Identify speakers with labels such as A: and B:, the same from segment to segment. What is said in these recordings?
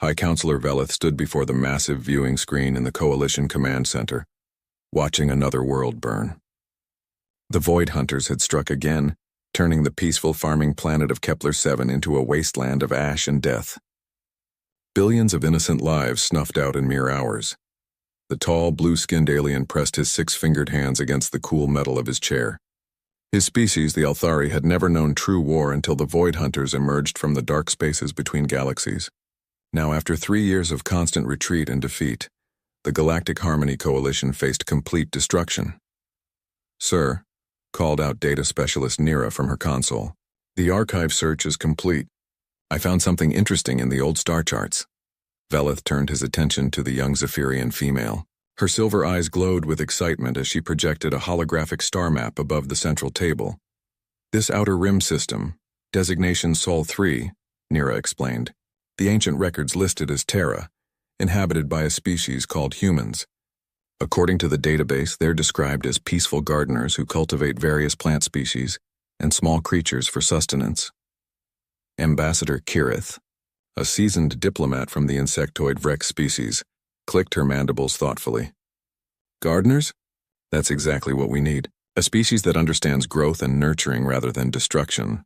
A: High Counselor Veleth stood before the massive viewing screen in the Coalition Command Center, watching another world burn. The Void Hunters had struck again, turning the peaceful farming planet of Kepler-7 into a wasteland of ash and death. Billions of innocent lives snuffed out in mere hours. The tall, blue-skinned alien pressed his six-fingered hands against the cool metal of his chair. His species, the Althari, had never known true war until the Void Hunters emerged from the dark spaces between galaxies. Now, after 3 years of constant retreat and defeat, the Galactic Harmony Coalition faced complete destruction. "Sir," called out data specialist Nira from her console, "the archive search is complete. I found something interesting in the old star charts." Veleth turned his attention to the young Zephyrian female. Her silver eyes glowed with excitement as she projected a holographic star map above the central table. "This outer rim system, designation Sol 3, Nira explained. The ancient records listed as Terra, inhabited by a species called humans. According to the database, they're described as peaceful gardeners who cultivate various plant species and small creatures for sustenance." Ambassador Kirith, a seasoned diplomat from the insectoid Vrex species, clicked her mandibles thoughtfully. "Gardeners? That's exactly what we need. A species that understands growth and nurturing rather than destruction."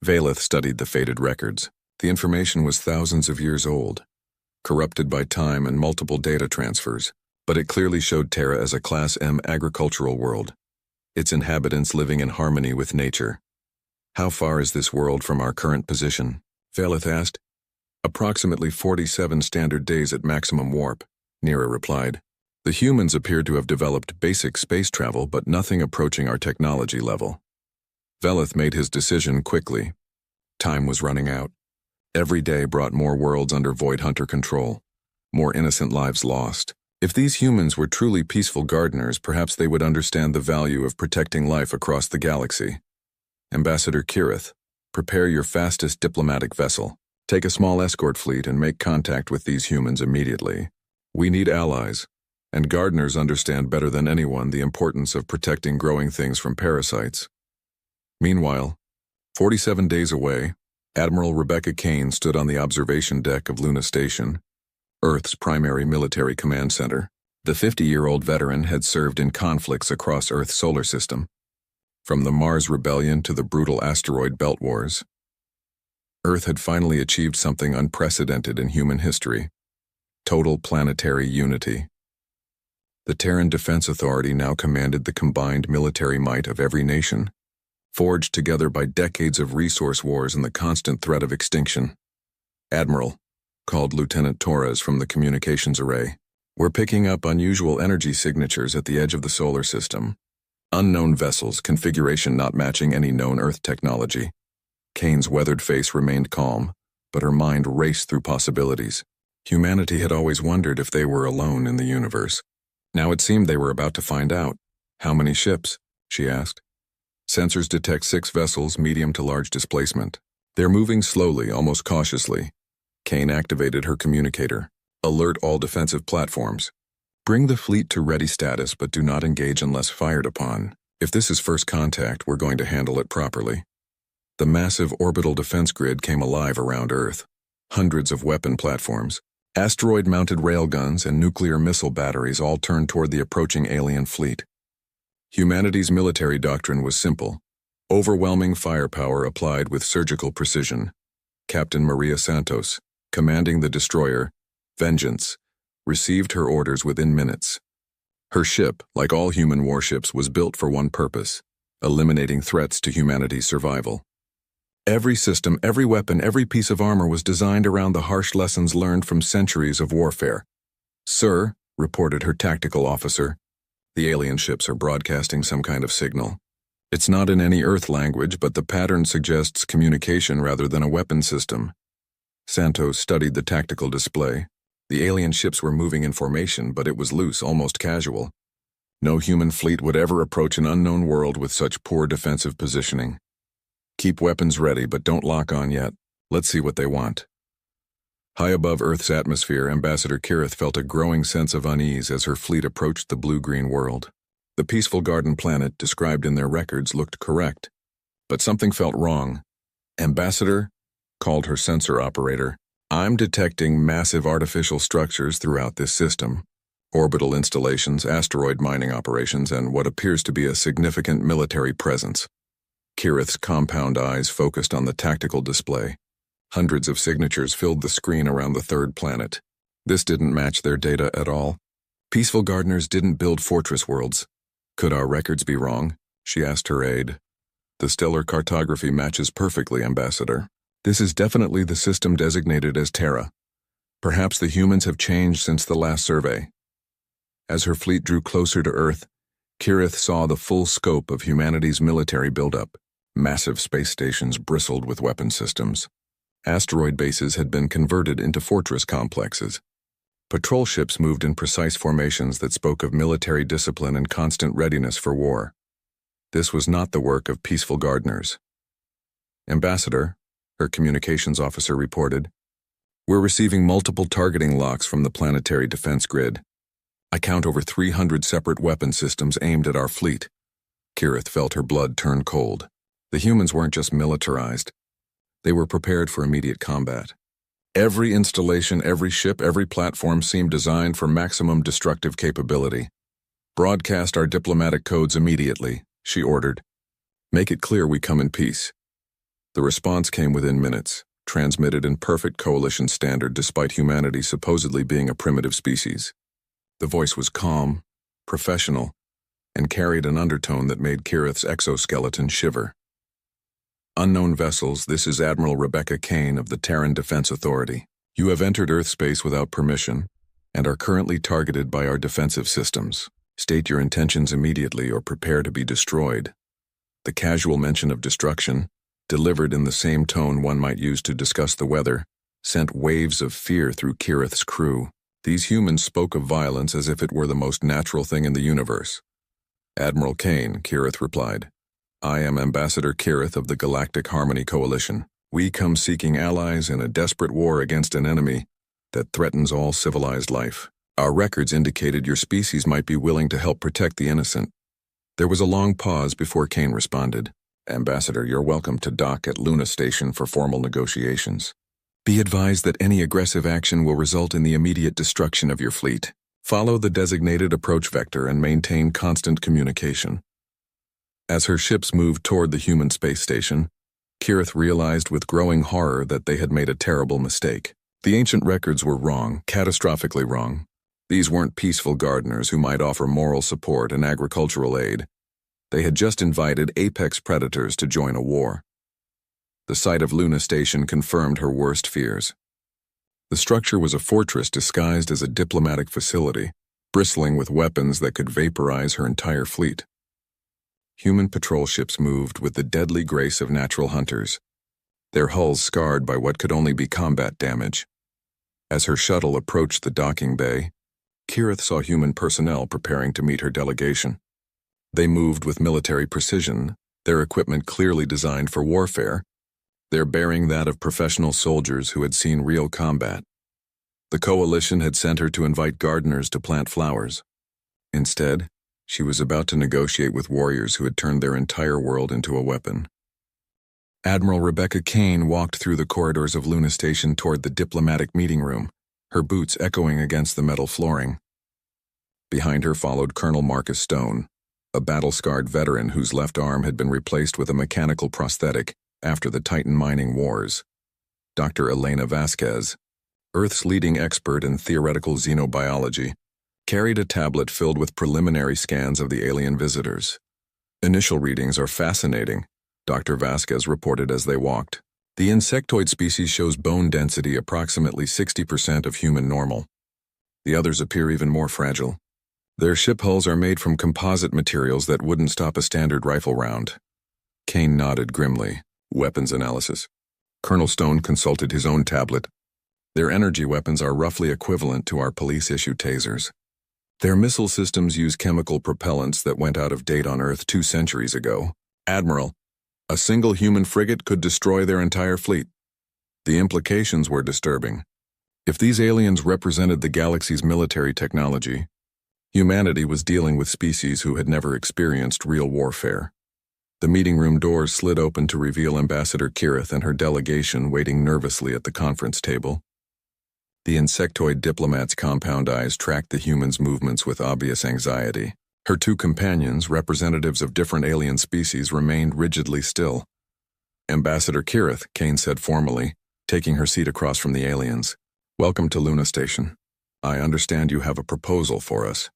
A: Veleth studied the faded records. The information was thousands of years old, corrupted by time and multiple data transfers, but it clearly showed Terra as a Class M agricultural world, its inhabitants living in harmony with nature. "How far is this world from our current position?" Veleth asked. "Approximately 47 standard days at maximum warp," Nira replied. "The humans appeared to have developed basic space travel, but nothing approaching our technology level." Veleth made his decision quickly. Time was running out. Every day brought more worlds under Void Hunter control, more innocent lives lost. If these humans were truly peaceful gardeners, perhaps they would understand the value of protecting life across the galaxy. "Ambassador Kirith, prepare your fastest diplomatic vessel. Take a small escort fleet and make contact with these humans immediately. We need allies, and gardeners understand better than anyone the importance of protecting growing things from parasites." Meanwhile, 47 days away, Admiral Rebecca Kane stood on the observation deck of Luna Station, Earth's primary military command center. The 50-year-old veteran had served in conflicts across Earth's solar system, from the Mars Rebellion to the brutal asteroid belt wars. Earth had finally achieved something unprecedented in human history: total planetary unity. The Terran Defense Authority now commanded the combined military might of every nation, forged together by decades of resource wars and the constant threat of extinction. "Admiral," called Lieutenant Torres from the communications array, "we're picking up unusual energy signatures at the edge of the solar system. Unknown vessels, configuration not matching any known Earth technology." Kane's weathered face remained calm, but her mind raced through possibilities. Humanity had always wondered if they were alone in the universe. Now it seemed they were about to find out. "How many ships?" she asked. "Sensors detect 6 vessels, medium to large displacement. They're moving slowly, almost cautiously." Kane activated her communicator. "Alert all defensive platforms. Bring the fleet to ready status, but do not engage unless fired upon. If this is first contact, we're going to handle it properly." The massive orbital defense grid came alive around Earth. Hundreds of weapon platforms, asteroid-mounted railguns, and nuclear missile batteries all turned toward the approaching alien fleet. Humanity's military doctrine was simple: overwhelming firepower applied with surgical precision. Captain Maria Santos, commanding the destroyer Vengeance, received her orders within minutes. Her ship, like all human warships, was built for one purpose: eliminating threats to humanity's survival. Every system, every weapon, every piece of armor was designed around the harsh lessons learned from centuries of warfare. "Sir," reported her tactical officer, "the alien ships are broadcasting some kind of signal. It's not in any Earth language, but the pattern suggests communication rather than a weapon system." Santos studied the tactical display. The alien ships were moving in formation, but it was loose, almost casual. No human fleet would ever approach an unknown world with such poor defensive positioning. "Keep weapons ready, but don't lock on yet. Let's see what they want." High above Earth's atmosphere, Ambassador Kirith felt a growing sense of unease as her fleet approached the blue-green world. The peaceful garden planet described in their records looked correct, but something felt wrong. "Ambassador," called her sensor operator, I'm detecting massive artificial structures throughout this system. Orbital installations, asteroid mining operations, and what appears to be a significant military presence. Kirith's compound eyes focused on the tactical display. Hundreds of signatures filled the screen around the third planet. This didn't match their data at all. Peaceful gardeners didn't build fortress worlds. Could our records be wrong? She asked her aide. The stellar cartography matches perfectly, Ambassador. This is definitely the system designated as Terra. Perhaps the humans have changed since the last survey. As her fleet drew closer to Earth, Kirith saw the full scope of humanity's military buildup. Massive space stations bristled with weapon systems. Asteroid bases had been converted into fortress complexes. Patrol ships moved in precise formations that spoke of military discipline and constant readiness for war. This was not the work of peaceful gardeners. Ambassador, her communications officer reported, we're receiving multiple targeting locks from the planetary defense grid. I count over 300 separate weapon systems aimed at our fleet. Kirith felt her blood turn cold. The humans weren't just militarized. They were prepared for immediate combat. Every installation, every ship, every platform seemed designed for maximum destructive capability. Broadcast our diplomatic codes immediately, she ordered. Make it clear we come in peace. The response came within minutes, transmitted in perfect coalition standard despite humanity supposedly being a primitive species. The voice was calm, professional, and carried an undertone that made Kirith's exoskeleton shiver. Unknown vessels, this is Admiral Rebecca Kane of the Terran Defense Authority. You have entered Earth space without permission and are currently targeted by our defensive systems. State your intentions immediately or prepare to be destroyed. The casual mention of destruction, delivered in the same tone one might use to discuss the weather, sent waves of fear through Kirith's crew. These humans spoke of violence as if it were the most natural thing in the universe. Admiral Kane, Kirith replied. I am Ambassador Kirith of the Galactic Harmony Coalition. We come seeking allies in a desperate war against an enemy that threatens all civilized life. Our records indicated your species might be willing to help protect the innocent. There was a long pause before Kane responded. Ambassador, you're welcome to dock at Luna Station for formal negotiations. Be advised that any aggressive action will result in the immediate destruction of your fleet. Follow the designated approach vector and maintain constant communication. As her ships moved toward the human space station, Kirith realized with growing horror that they had made a terrible mistake. The ancient records were wrong, catastrophically wrong. These weren't peaceful gardeners who might offer moral support and agricultural aid. They had just invited apex predators to join a war. The sight of Luna Station confirmed her worst fears. The structure was a fortress disguised as a diplomatic facility, bristling with weapons that could vaporize her entire fleet. Human patrol ships moved with the deadly grace of natural hunters, their hulls scarred by what could only be combat damage. As her shuttle approached the docking bay, Kirith saw human personnel preparing to meet her delegation. They moved with military precision, their equipment clearly designed for warfare, their bearing that of professional soldiers who had seen real combat. The coalition had sent her to invite gardeners to plant flowers. Instead, she was about to negotiate with warriors who had turned their entire world into a weapon. Admiral Rebecca Kane walked through the corridors of Luna Station toward the diplomatic meeting room, her boots echoing against the metal flooring. Behind her followed Colonel Marcus Stone, a battle-scarred veteran whose left arm had been replaced with a mechanical prosthetic after the Titan mining wars. Dr. Elena Vasquez, Earth's leading expert in theoretical xenobiology, carried a tablet filled with preliminary scans of the alien visitors. Initial readings are fascinating, Dr. Vasquez reported as they walked. The insectoid species shows bone density approximately 60% of human normal. The others appear even more fragile. Their ship hulls are made from composite materials that wouldn't stop a standard rifle round. Kane nodded grimly. Weapons analysis. Colonel Stone consulted his own tablet. Their energy weapons are roughly equivalent to our police-issued tasers. Their missile systems use chemical propellants that went out of date on Earth 2 centuries ago. Admiral, a single human frigate could destroy their entire fleet. The implications were disturbing. If these aliens represented the galaxy's military technology, humanity was dealing with species who had never experienced real warfare. The meeting room doors slid open to reveal Ambassador Kirith and her delegation waiting nervously at the conference table. The insectoid diplomat's compound eyes tracked the human's movements with obvious anxiety. Her two companions, representatives of different alien species, remained rigidly still. Ambassador Kirith, Kane said formally, taking her seat across from the aliens. Welcome to Luna Station. I understand you have a proposal for us.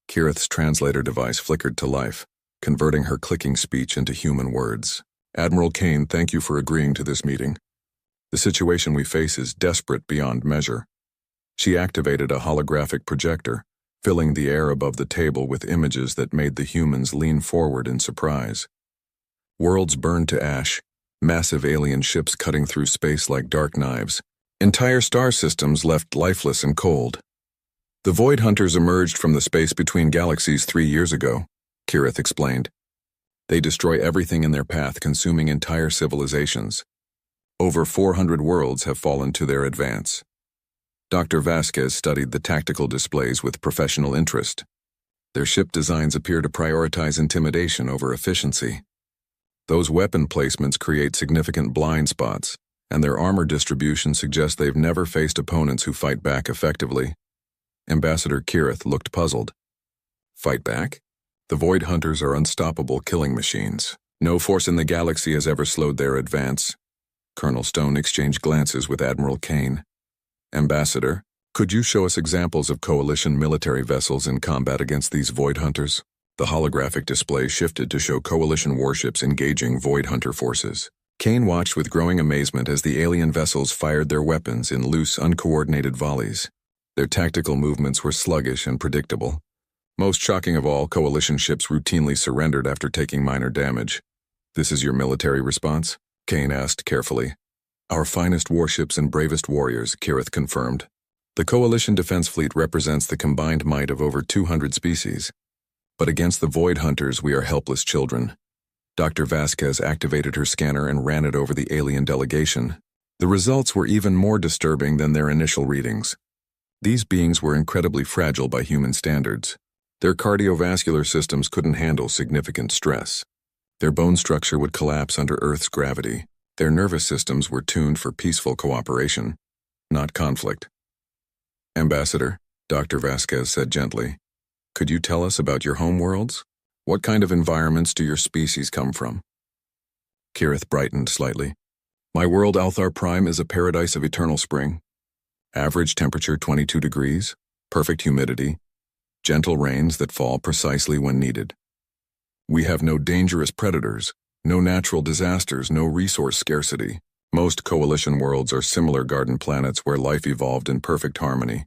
A: Kirith's translator device flickered to life, converting her clicking speech into human words. Admiral Kane, thank you for agreeing to this meeting. The situation we face is desperate beyond measure. She activated a holographic projector, filling the air above the table with images that made the humans lean forward in surprise. Worlds burned to ash, massive alien ships cutting through space like dark knives, entire star systems left lifeless and cold. The Void Hunters emerged from the space between galaxies 3 years ago, Kirith explained. They destroy everything in their path, consuming entire civilizations. Over 400 worlds have fallen to their advance. Dr. Vasquez studied the tactical displays with professional interest. Their ship designs appear to prioritize intimidation over efficiency. Those weapon placements create significant blind spots, and their armor distribution suggests they've never faced opponents who fight back effectively. Ambassador Kirith looked puzzled. Fight back? The Void Hunters are unstoppable killing machines. No force in the galaxy has ever slowed their advance. Colonel Stone exchanged glances with Admiral Kane. Ambassador, could you show us examples of Coalition military vessels in combat against these Void Hunters? The holographic display shifted to show Coalition warships engaging Void Hunter forces. Kane watched with growing amazement as the alien vessels fired their weapons in loose, uncoordinated volleys. Their tactical movements were sluggish and predictable. Most shocking of all, Coalition ships routinely surrendered after taking minor damage. This is your military response? Kane asked carefully. Our finest warships and bravest warriors, Kirith confirmed. The Coalition Defense Fleet represents the combined might of over 200 species. But against the Void Hunters, we are helpless children. Dr. Vasquez activated her scanner and ran it over the alien delegation. The results were even more disturbing than their initial readings. These beings were incredibly fragile by human standards. Their cardiovascular systems couldn't handle significant stress. Their bone structure would collapse under Earth's gravity. Their nervous systems were tuned for peaceful cooperation, not conflict. Ambassador, Dr. Vasquez said gently, could you tell us about your home worlds? What kind of environments do your species come from? Kirith brightened slightly. My world Althar Prime is a paradise of eternal spring. Average temperature 22 degrees, perfect humidity, gentle rains that fall precisely when needed. We have no dangerous predators, no natural disasters, no resource scarcity. Most Coalition worlds are similar garden planets where life evolved in perfect harmony.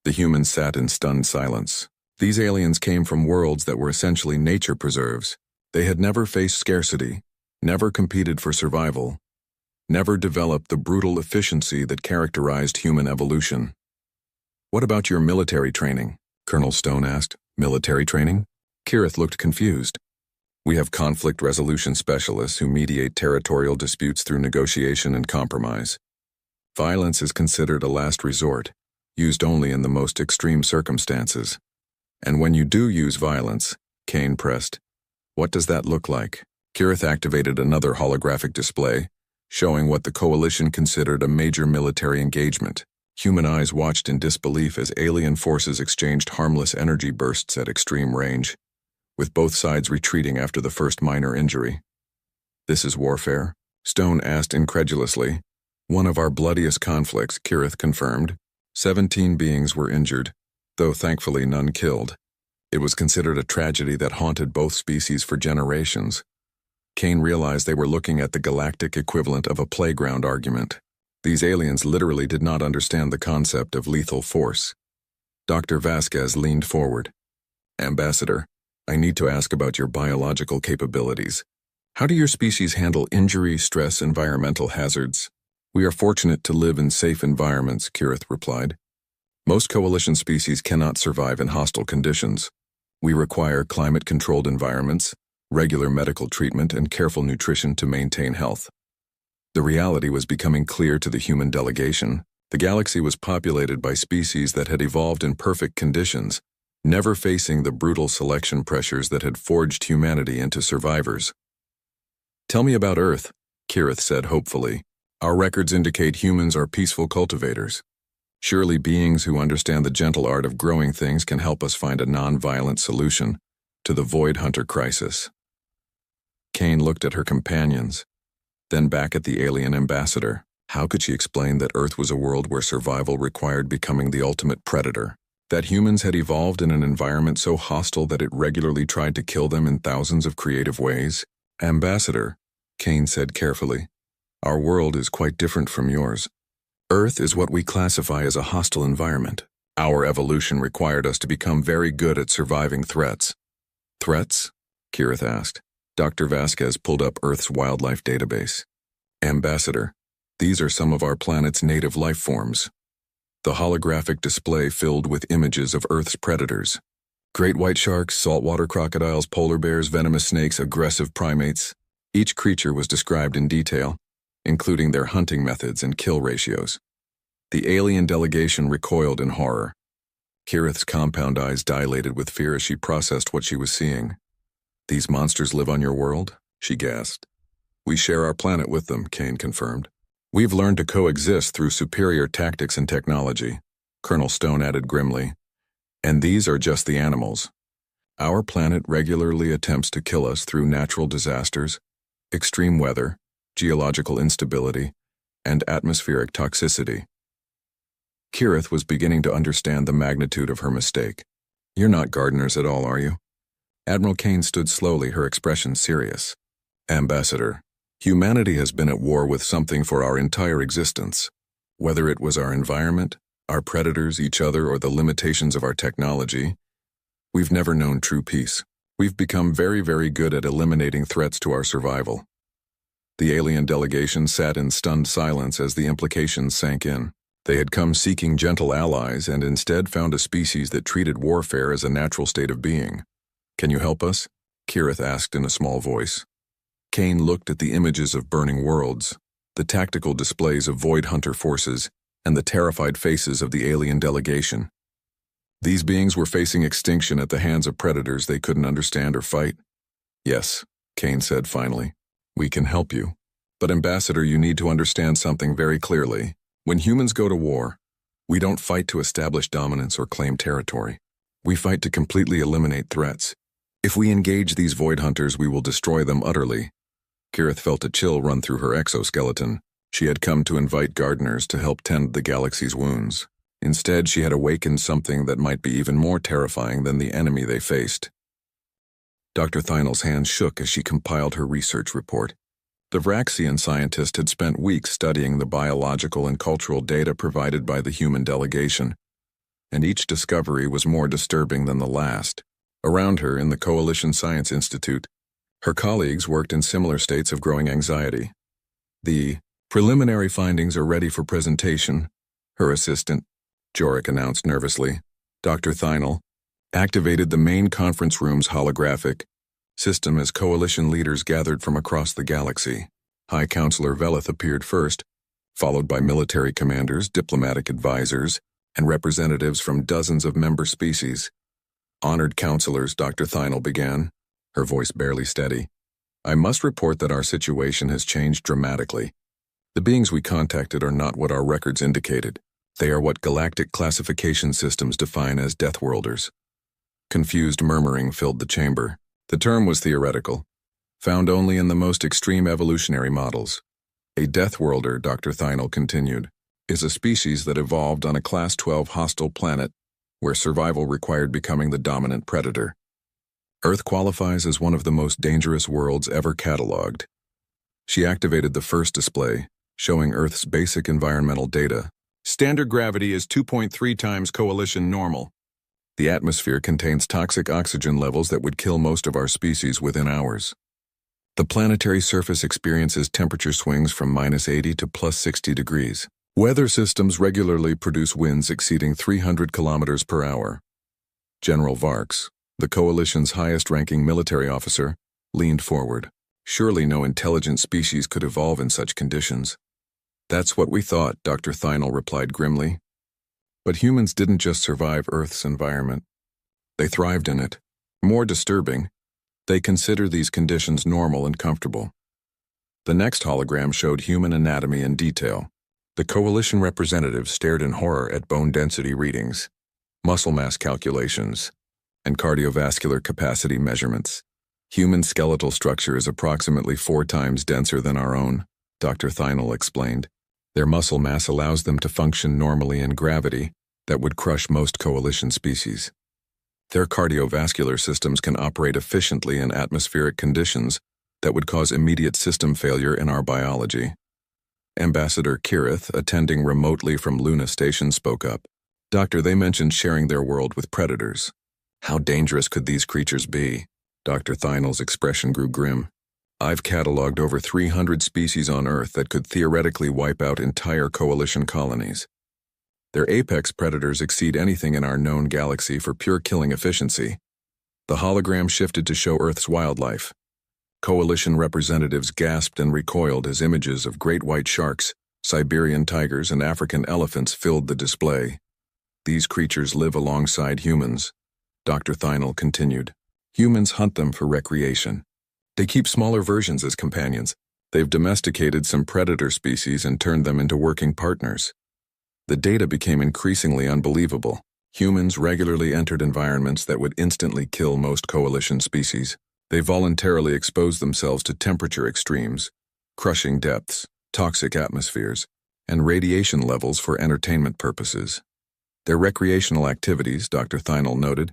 A: The humans sat in stunned silence. These aliens came from worlds that were essentially nature preserves. They had never faced scarcity, never competed for survival, never developed the brutal efficiency that characterized human evolution. What about your military training? Colonel Stone asked. Military training? Kirith looked confused. We have conflict resolution specialists who mediate territorial disputes through negotiation and compromise. Violence is considered a last resort, used only in the most extreme circumstances. And when you do use violence, Kane pressed, what does that look like? Kirith activated another holographic display, showing what the Coalition considered a major military engagement. Human eyes watched in disbelief as alien forces exchanged harmless energy bursts at extreme range, with both sides retreating after the first minor injury. This is warfare? Stone asked incredulously. One of our bloodiest conflicts, Kirith confirmed. 17 beings were injured, though thankfully none killed. It was considered a tragedy that haunted both species for generations. Kane realized they were looking at the galactic equivalent of a playground argument. These aliens literally did not understand the concept of lethal force. Dr. Vasquez leaned forward. Ambassador, I need to ask about your biological capabilities. How do your species handle injury, stress, environmental hazards? We are fortunate to live in safe environments, Kirith replied. Most Coalition species cannot survive in hostile conditions. We require climate-controlled environments, regular medical treatment, and careful nutrition to maintain health. The reality was becoming clear to the human delegation. The galaxy was populated by species that had evolved in perfect conditions, never facing the brutal selection pressures that had forged humanity into survivors. Tell me about Earth, Kirith said hopefully. Our records indicate humans are peaceful cultivators. Surely beings who understand the gentle art of growing things can help us find a non-violent solution to the Void Hunter crisis. Kane looked at her companions, then back at the alien ambassador. How could she explain that Earth was a world where survival required becoming the ultimate predator? That humans had evolved in an environment so hostile that it regularly tried to kill them in thousands of creative ways? Ambassador, Kane said carefully, our world is quite different from yours. Earth is what we classify as a hostile environment. Our evolution required us to become very good at surviving threats. Threats? Kirith asked. Dr. Vasquez pulled up Earth's wildlife database. Ambassador, these are some of our planet's native life forms. The holographic display filled with images of Earth's predators. Great white sharks, saltwater crocodiles, polar bears, venomous snakes, aggressive primates. Each creature was described in detail, including their hunting methods and kill ratios. The alien delegation recoiled in horror. Kirith's compound eyes dilated with fear as she processed what she was seeing. These monsters live on your world? She gasped. We share our planet with them, Kane confirmed. We've learned to coexist through superior tactics and technology, Colonel Stone added grimly. And these are just the animals. Our planet regularly attempts to kill us through natural disasters, extreme weather, geological instability, and atmospheric toxicity. Kirith was beginning to understand the magnitude of her mistake. You're not gardeners at all, are you? Admiral Kane stood slowly, her expression serious. Ambassador, humanity has been at war with something for our entire existence. Whether it was our environment, our predators, each other, or the limitations of our technology, we've never known true peace. We've become very, very good at eliminating threats to our survival. The alien delegation sat in stunned silence as the implications sank in. They had come seeking gentle allies and instead found a species that treated warfare as a natural state of being. Can you help us? Kirith asked in a small voice. Kane looked at the images of burning worlds, the tactical displays of Void Hunter forces, and the terrified faces of the alien delegation. These beings were facing extinction at the hands of predators they couldn't understand or fight. Yes, Kane said finally. We can help you. But Ambassador, you need to understand something very clearly. When humans go to war, we don't fight to establish dominance or claim territory. We fight to completely eliminate threats. If we engage these Void Hunters, we will destroy them utterly. Kirith felt a chill run through her exoskeleton. She had come to invite gardeners to help tend the galaxy's wounds. Instead, she had awakened something that might be even more terrifying than the enemy they faced. Dr. Thynel's hands shook as she compiled her research report. The Vraxian scientist had spent weeks studying the biological and cultural data provided by the human delegation, and each discovery was more disturbing than the last. Around her, in the Coalition Science Institute, her colleagues worked in similar states of growing anxiety. The preliminary findings are ready for presentation, her assistant, Jorik, announced nervously. Dr. Thynel activated the main conference room's holographic system as coalition leaders gathered from across the galaxy. High Counselor Velith appeared first, followed by military commanders, diplomatic advisors, and representatives from dozens of member species. Honored counselors, Dr. Thynel began, her voice barely steady. I must report that our situation has changed dramatically. The beings we contacted are not what our records indicated. They are what galactic classification systems define as Deathworlders. Confused murmuring filled the chamber. The term was theoretical, found only in the most extreme evolutionary models. A Deathworlder, Dr. Thynel continued, is a species that evolved on a Class 12 hostile planet where survival required becoming the dominant predator. Earth qualifies as one of the most dangerous worlds ever catalogued. She activated the first display, showing Earth's basic environmental data. Standard gravity is 2.3 times coalition normal. The atmosphere contains toxic oxygen levels that would kill most of our species within hours. The planetary surface experiences temperature swings from -80 to +60 degrees. Weather systems regularly produce winds exceeding 300 kilometers per hour. General Varks, the Coalition's highest-ranking military officer, leaned forward. Surely no intelligent species could evolve in such conditions. That's what we thought, Dr. Thynel replied grimly. But humans didn't just survive Earth's environment. They thrived in it. More disturbing, they consider these conditions normal and comfortable. The next hologram showed human anatomy in detail. The coalition representatives stared in horror at bone density readings, muscle mass calculations, and cardiovascular capacity measurements. Human skeletal structure is approximately 4 times denser than our own, Dr. Thynel explained. Their muscle mass allows them to function normally in gravity that would crush most coalition species. Their cardiovascular systems can operate efficiently in atmospheric conditions that would cause immediate system failure in our biology. Ambassador Kirith, attending remotely from Luna Station, spoke up. Doctor, they mentioned sharing their world with predators. How dangerous could these creatures be? Dr. Thynel's expression grew grim. I've cataloged over 300 species on Earth that could theoretically wipe out entire coalition colonies. Their apex predators exceed anything in our known galaxy for pure killing efficiency. The hologram shifted to show Earth's wildlife. Coalition representatives gasped and recoiled as images of great white sharks, Siberian tigers, and African elephants filled the display. These creatures live alongside humans, Dr. Thynel continued. Humans hunt them for recreation. They keep smaller versions as companions. They've domesticated some predator species and turned them into working partners. The data became increasingly unbelievable. Humans regularly entered environments that would instantly kill most coalition species. They voluntarily exposed themselves to temperature extremes, crushing depths, toxic atmospheres, and radiation levels for entertainment purposes. Their recreational activities, Dr. Thynel noted,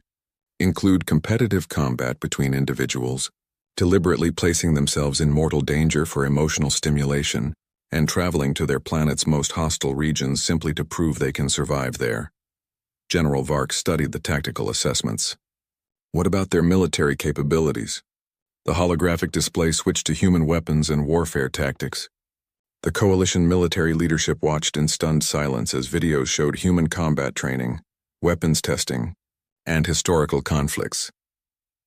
A: include competitive combat between individuals, deliberately placing themselves in mortal danger for emotional stimulation, and traveling to their planet's most hostile regions simply to prove they can survive there. General Vark studied the tactical assessments. What about their military capabilities? The holographic display switched to human weapons and warfare tactics. The coalition military leadership watched in stunned silence as videos showed human combat training, weapons testing, and historical conflicts.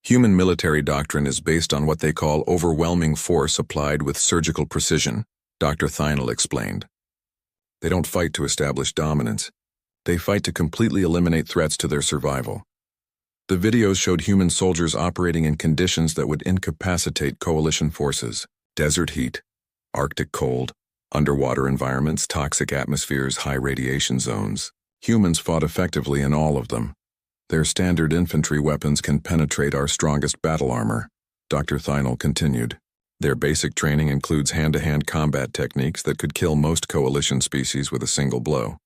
A: Human military doctrine is based on what they call overwhelming force applied with surgical precision, Dr. Thynel explained. They don't fight to establish dominance. They fight to completely eliminate threats to their survival. The videos showed human soldiers operating in conditions that would incapacitate coalition forces: desert heat, Arctic cold, underwater environments, toxic atmospheres, high radiation zones. Humans fought effectively in all of them. Their standard infantry weapons can penetrate our strongest battle armor, Dr. Thynel continued. Their basic training includes hand-to-hand combat techniques that could kill most coalition species with a single blow.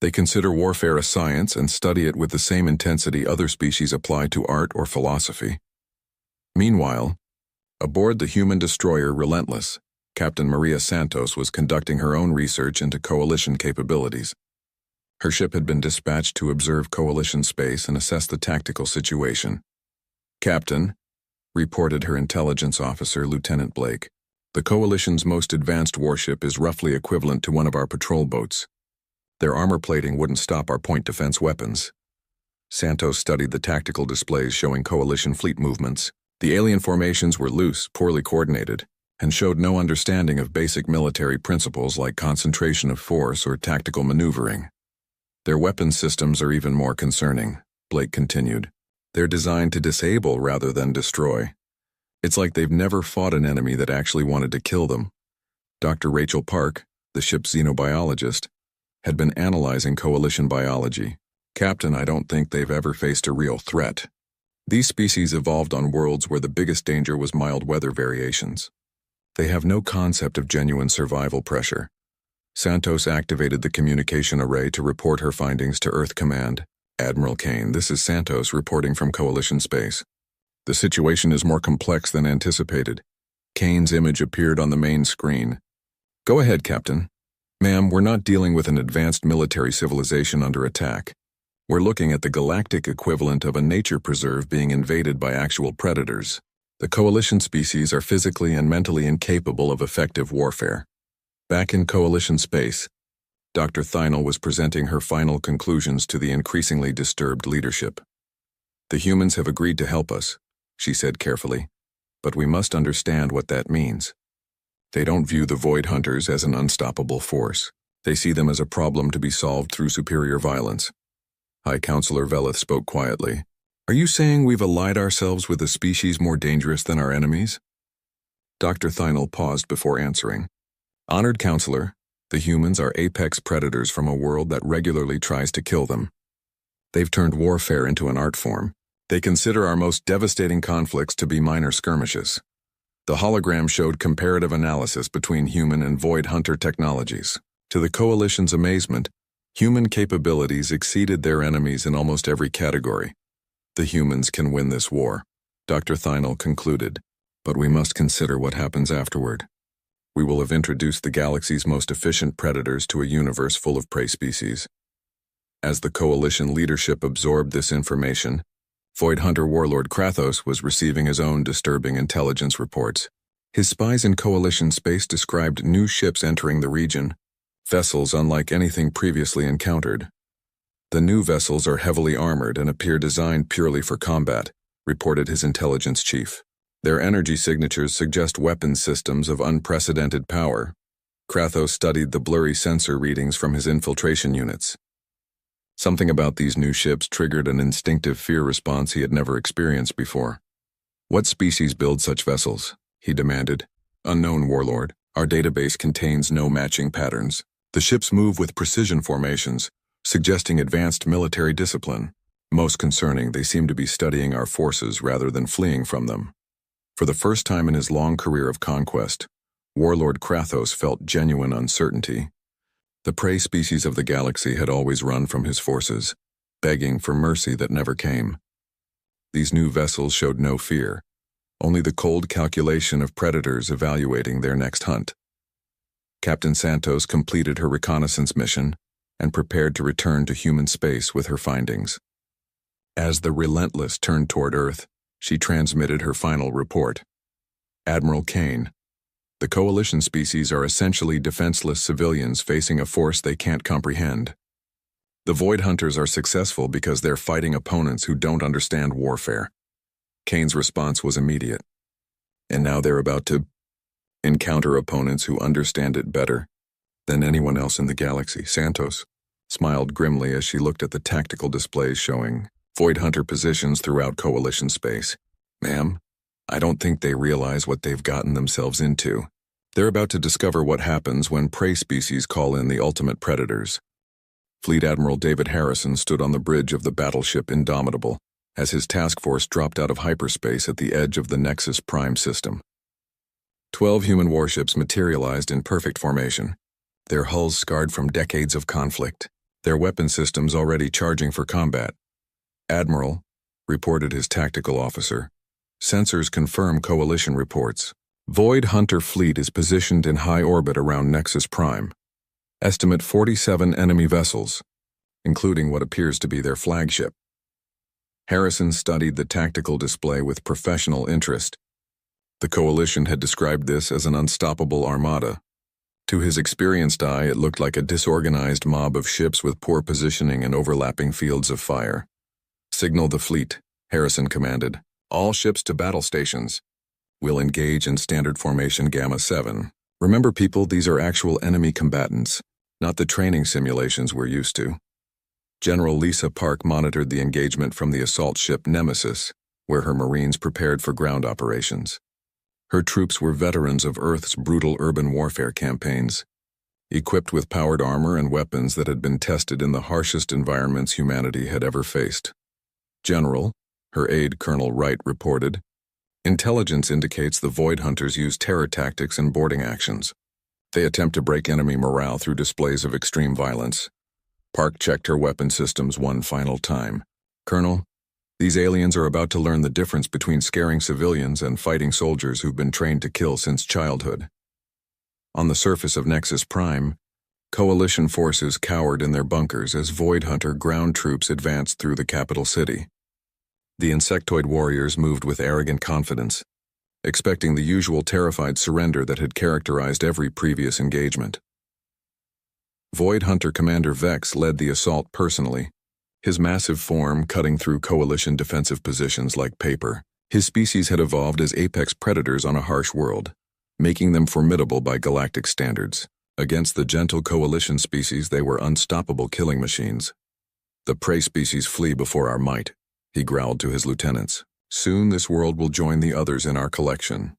A: They consider warfare a science and study it with the same intensity other species apply to art or philosophy. Meanwhile, aboard the human destroyer Relentless, Captain Maria Santos was conducting her own research into coalition capabilities. Her ship had been dispatched to observe coalition space and assess the tactical situation. Captain, reported her intelligence officer, Lieutenant Blake, the coalition's most advanced warship is roughly equivalent to one of our patrol boats. Their armor plating wouldn't stop our point defense weapons. Santos studied the tactical displays showing coalition fleet movements. The alien formations were loose, poorly coordinated, and showed no understanding of basic military principles like concentration of force or tactical maneuvering. Their weapons systems are even more concerning, Blake continued. They're designed to disable rather than destroy. It's like they've never fought an enemy that actually wanted to kill them. Dr. Rachel Park, the ship's xenobiologist, had been analyzing coalition biology. Captain, I don't think they've ever faced a real threat. These species evolved on worlds where the biggest danger was mild weather variations. They have no concept of genuine survival pressure. Santos activated the communication array to report her findings to Earth Command. Admiral Kane, this is Santos reporting from Coalition space. The situation is more complex than anticipated. Kane's image appeared on the main screen. Go ahead, Captain. Ma'am, we're not dealing with an advanced military civilization under attack. We're looking at the galactic equivalent of a nature preserve being invaded by actual predators. The Coalition species are physically and mentally incapable of effective warfare. Back in Coalition space, Dr. Thynel was presenting her final conclusions to the increasingly disturbed leadership. The humans have agreed to help us, she said carefully, but we must understand what that means. They don't view the Void Hunters as an unstoppable force. They see them as a problem to be solved through superior violence. High Counselor Veleth spoke quietly. Are you saying we've allied ourselves with a species more dangerous than our enemies? Dr. Thynel paused before answering. Honored Counselor, The humans are apex predators from a world that regularly tries to kill them. They've turned warfare into an art form. They consider our most devastating conflicts to be minor skirmishes. The hologram showed comparative analysis between human and Void Hunter technologies. To the Coalition's amazement, human capabilities exceeded their enemies in almost every category. The humans can win this war, Dr. Thynel concluded, but we must consider what happens afterward. We will have introduced the galaxy's most efficient predators to a universe full of prey species. As the Coalition leadership absorbed this information, Void Hunter warlord Krathos was receiving his own disturbing intelligence reports. His spies in Coalition space described new ships entering the region, vessels unlike anything previously encountered. The new vessels are heavily armored and appear designed purely for combat, reported his intelligence chief. Their energy signatures suggest weapons systems of unprecedented power. Krathos studied the blurry sensor readings from his infiltration units. Something about these new ships triggered an instinctive fear response he had never experienced before. What species build such vessels? He demanded. Unknown, warlord. Our database contains no matching patterns. The ships move with precision formations, suggesting advanced military discipline. Most concerning, they seem to be studying our forces rather than fleeing from them. For the first time in his long career of conquest, Warlord Krathos felt genuine uncertainty. The prey species of the galaxy had always run from his forces, begging for mercy that never came. These new vessels showed no fear, only the cold calculation of predators evaluating their next hunt. Captain Santos completed her reconnaissance mission and prepared to return to human space with her findings. As the Relentless turned toward Earth, she transmitted her final report. Admiral Kane, the Coalition species are essentially defenseless civilians facing a force they can't comprehend. The Void Hunters are successful because they're fighting opponents who don't understand warfare. Kane's response was immediate. And now they're about to encounter opponents who understand it better than anyone else in the galaxy. Santos smiled grimly as she looked at the tactical displays showing Void Hunter positions throughout Coalition space. Ma'am, I don't think they realize what they've gotten themselves into. They're about to discover what happens when prey species call in the ultimate predators. Fleet Admiral David Harrison stood on the bridge of the battleship Indomitable as his task force dropped out of hyperspace at the edge of the Nexus Prime system. 12 human warships materialized in perfect formation, their hulls scarred from decades of conflict, their weapon systems already charging for combat. Admiral, reported his tactical officer, sensors confirm Coalition reports. Void Hunter fleet is positioned in high orbit around Nexus Prime. Estimate 47 enemy vessels, including what appears to be their flagship. Harrison studied the tactical display with professional interest. The Coalition had described this as an unstoppable armada. To his experienced eye, it looked like a disorganized mob of ships with poor positioning and overlapping fields of fire. Signal the fleet, Harrison commanded. All ships to battle stations. We'll engage in standard formation Gamma 7. Remember, people, these are actual enemy combatants, not the training simulations we're used to. General Lisa Park monitored the engagement from the assault ship Nemesis, where her Marines prepared for ground operations. Her troops were veterans of Earth's brutal urban warfare campaigns, equipped with powered armor and weapons that had been tested in the harshest environments humanity had ever faced. General, her aide Colonel Wright reported, intelligence indicates the Void Hunters use terror tactics and boarding actions. They attempt to break enemy morale through displays of extreme violence. Park checked her weapon systems one final time. Colonel, these aliens are about to learn the difference between scaring civilians and fighting soldiers who've been trained to kill since childhood. On the surface of Nexus Prime, Coalition forces cowered in their bunkers as Void Hunter ground troops advanced through the capital city. The insectoid warriors moved with arrogant confidence, expecting the usual terrified surrender that had characterized every previous engagement. Void Hunter Commander Vex led the assault personally, his massive form cutting through Coalition defensive positions like paper. His species had evolved as apex predators on a harsh world, making them formidable by galactic standards. Against the gentle Coalition species, they were unstoppable killing machines. The prey species flee before our might, he growled to his lieutenants. Soon this world will join the others in our collection.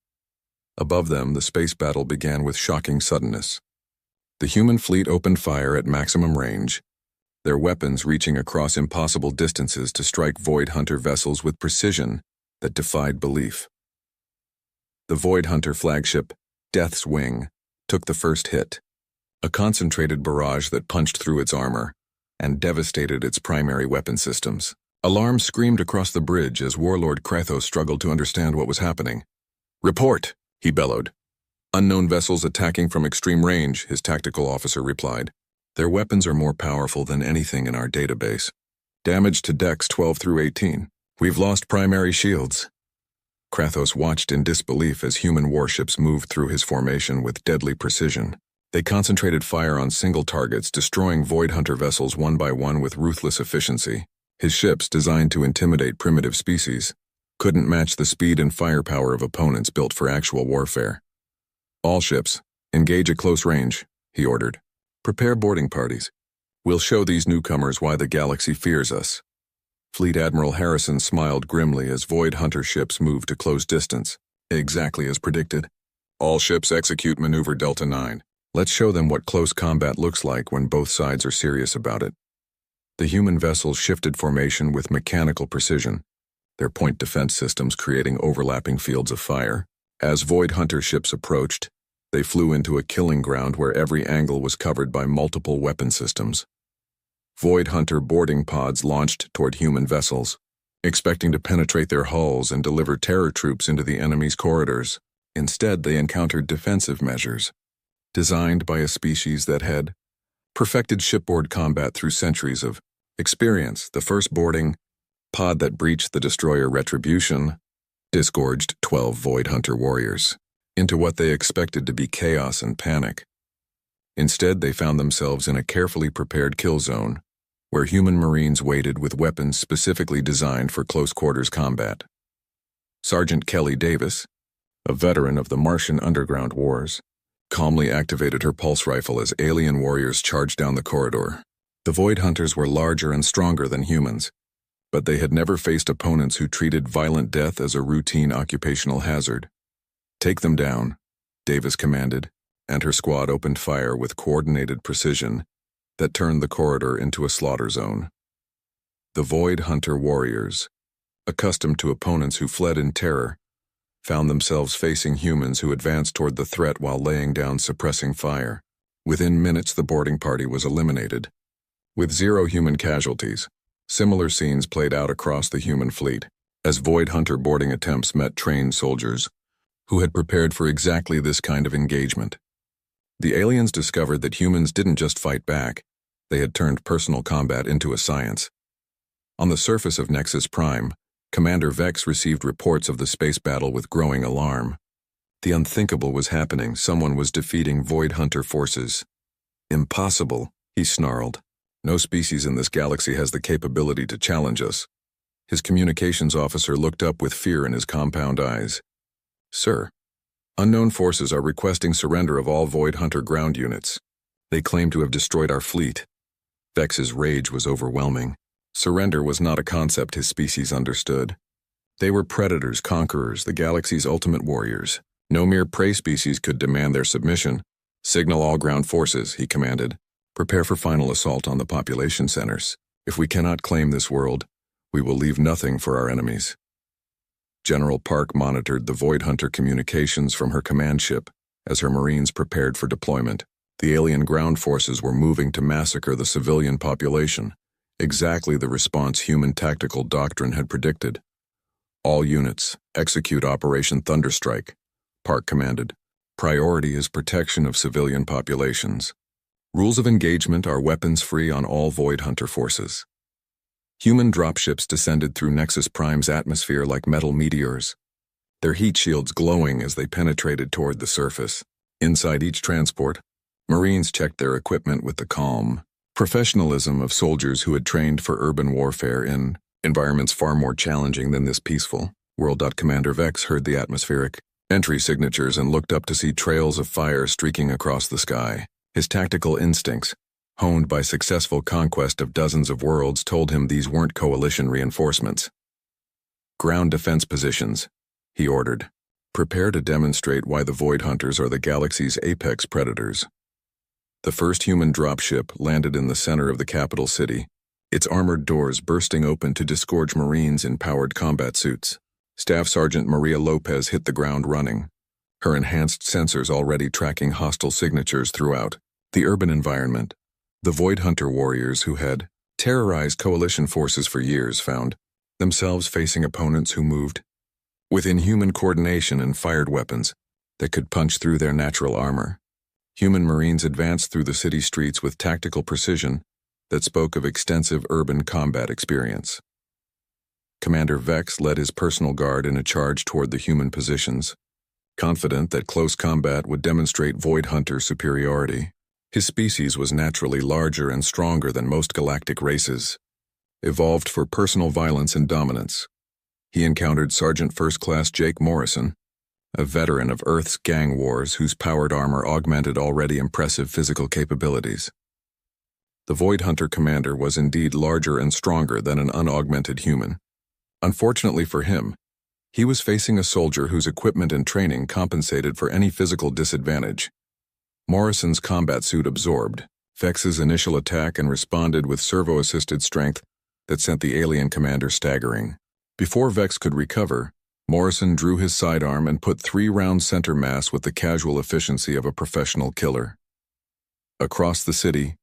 A: Above them, the space battle began with shocking suddenness. The human fleet opened fire at maximum range, their weapons reaching across impossible distances to strike Void Hunter vessels with precision that defied belief. The Void Hunter flagship, Death's Wing, took the first hit, a concentrated barrage that punched through its armor and devastated its primary weapon systems. Alarms screamed across the bridge as Warlord Krathos struggled to understand what was happening. "Report," he bellowed. "Unknown vessels attacking from extreme range," his tactical officer replied. "Their weapons are more powerful than anything in our database. Damage to decks 12 through 18. We've lost primary shields." Krathos watched in disbelief as human warships moved through his formation with deadly precision. They concentrated fire on single targets, destroying Void Hunter vessels one by one with ruthless efficiency. His ships, designed to intimidate primitive species, couldn't match the speed and firepower of opponents built for actual warfare. "All ships, engage at close range," he ordered. "Prepare boarding parties. We'll show these newcomers why the galaxy fears us." Fleet Admiral Harrison smiled grimly as Void Hunter ships moved to close distance, exactly as predicted. "All ships execute Maneuver Delta 9. Let's show them what close combat looks like when both sides are serious about it." The human vessels shifted formation with mechanical precision, their point defense systems creating overlapping fields of fire. As Void Hunter ships approached, they flew into a killing ground where every angle was covered by multiple weapon systems. Void Hunter boarding pods launched toward human vessels, expecting to penetrate their hulls and deliver terror troops into the enemy's corridors. Instead, they encountered defensive measures, designed by a species that had perfected shipboard combat through centuries of experience. The first boarding pod that breached the destroyer Retribution disgorged 12 Void Hunter warriors into what they expected to be chaos and panic. Instead, they found themselves in a carefully prepared kill zone, where human Marines waited with weapons specifically designed for close-quarters combat. Sergeant Kelly Davis, a veteran of the Martian underground wars, calmly activated her pulse rifle as alien warriors charged down the corridor. The Void Hunters were larger and stronger than humans, but they had never faced opponents who treated violent death as a routine occupational hazard. "Take them down," Davis commanded, and her squad opened fire with coordinated precision that turned the corridor into a slaughter zone. The Void Hunter warriors, accustomed to opponents who fled in terror, found themselves facing humans who advanced toward the threat while laying down suppressing fire. Within minutes, the boarding party was eliminated. With 0 human casualties, similar scenes played out across the human fleet, as Void Hunter boarding attempts met trained soldiers who had prepared for exactly this kind of engagement. The aliens discovered that humans didn't just fight back, they had turned personal combat into a science. On the surface of Nexus Prime, Commander Vex received reports of the space battle with growing alarm. The unthinkable was happening. Someone was defeating Void Hunter forces. "Impossible," he snarled. "No species in this galaxy has the capability to challenge us." His communications officer looked up with fear in his compound eyes. "Sir, unknown forces are requesting surrender of all Void Hunter ground units. They claim to have destroyed our fleet." Vex's rage was overwhelming. Surrender was not a concept his species understood. They were predators, conquerors, the galaxy's ultimate warriors. No mere prey species could demand their submission. "Signal all ground forces," he commanded. "Prepare for final assault on the population centers. If we cannot claim this world, we will leave nothing for our enemies." General Park monitored the Void Hunter communications from her command ship as her Marines prepared for deployment. The alien ground forces were moving to massacre the civilian population, exactly the response human tactical doctrine had predicted. "All units, execute Operation Thunderstrike," Park commanded. "Priority is protection of civilian populations. Rules of engagement are weapons-free on all Void Hunter forces." Human dropships descended through Nexus Prime's atmosphere like metal meteors, their heat shields glowing as they penetrated toward the surface. Inside each transport, Marines checked their equipment with the calm professionalism of soldiers who had trained for urban warfare in environments far more challenging than this peaceful. Commander Vex heard the atmospheric entry signatures and looked up to see trails of fire streaking across the sky. His tactical instincts, honed by successful conquest of dozens of worlds, told him these weren't coalition reinforcements. "Ground defense positions," he ordered. "Prepare to demonstrate why the Void Hunters are the galaxy's apex predators." The first human dropship landed in the center of the capital city, its armored doors bursting open to disgorge Marines in powered combat suits. Staff Sergeant Maria Lopez hit the ground running, her enhanced sensors already tracking hostile signatures throughout the urban environment. The Void Hunter warriors who had terrorized coalition forces for years found themselves facing opponents who moved with inhuman coordination and fired weapons that could punch through their natural armor. Human Marines advanced through the city streets with tactical precision that spoke of extensive urban combat experience. Commander Vex led his personal guard in a charge toward the human positions, confident that close combat would demonstrate Void Hunter superiority. His species was naturally larger and stronger than most galactic races, evolved for personal violence and dominance. He encountered Sergeant First Class Jake Morrison, a veteran of Earth's gang wars whose powered armor augmented already impressive physical capabilities. The Void Hunter commander was indeed larger and stronger than an unaugmented human. Unfortunately for him, he was facing a soldier whose equipment and training compensated for any physical disadvantage. Morrison's combat suit absorbed Vex's initial attack and responded with servo-assisted strength that sent the alien commander staggering. Before Vex could recover, Morrison drew his sidearm and put 3-round center mass with the casual efficiency of a professional killer. Across the city,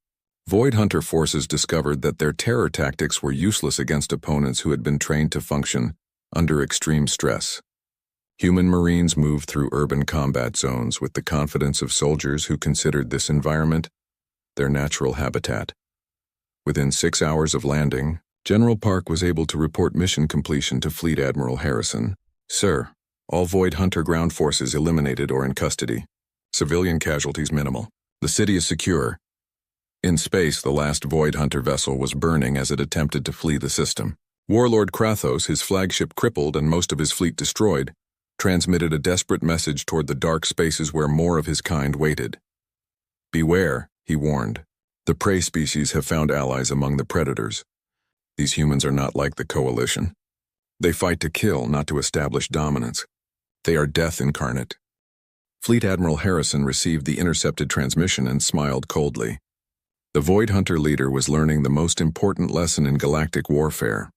A: Void Hunter forces discovered that their terror tactics were useless against opponents who had been trained to function under extreme stress. Human Marines moved through urban combat zones with the confidence of soldiers who considered this environment their natural habitat. Within 6 hours of landing, General Park was able to report mission completion to Fleet Admiral Harrison. Sir, all Void Hunter ground forces eliminated or in custody. Civilian casualties minimal. The city is secure. In space, the last Void Hunter vessel was burning as it attempted to flee the system. Warlord Krathos, his flagship crippled and most of his fleet destroyed, transmitted a desperate message toward the dark spaces where more of his kind waited. Beware, he warned. The prey species have found allies among the predators. These humans are not like the Coalition. They fight to kill, not to establish dominance. They are death incarnate. Fleet Admiral Harrison received the intercepted transmission and smiled coldly. The Void Hunter leader was learning the most important lesson in galactic warfare.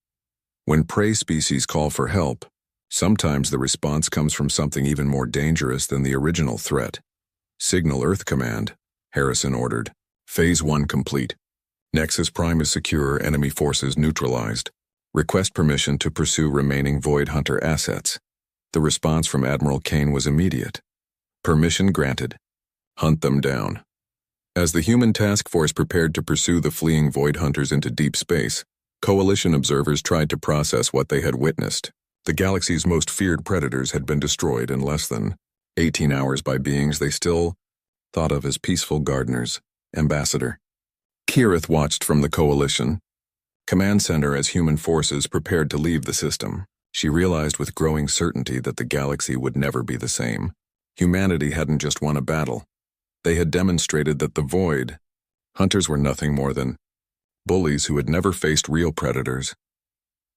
A: When prey species call for help, sometimes the response comes from something even more dangerous than the original threat. Signal Earth Command, Harrison ordered. Phase 1 complete. Nexus Prime is secure, enemy forces neutralized. Request permission to pursue remaining Void Hunter assets. The response from Admiral Kane was immediate. Permission granted. Hunt them down. As the human task force prepared to pursue the fleeing Void Hunters into deep space, Coalition observers tried to process what they had witnessed. The galaxy's most feared predators had been destroyed in less than 18 hours by beings they still thought of as peaceful gardeners. Ambassador Kirith watched from the Coalition command center as human forces prepared to leave the system. She realized with growing certainty that the galaxy would never be the same. Humanity hadn't just won a battle. They had demonstrated that the Void Hunters were nothing more than bullies who had never faced real predators.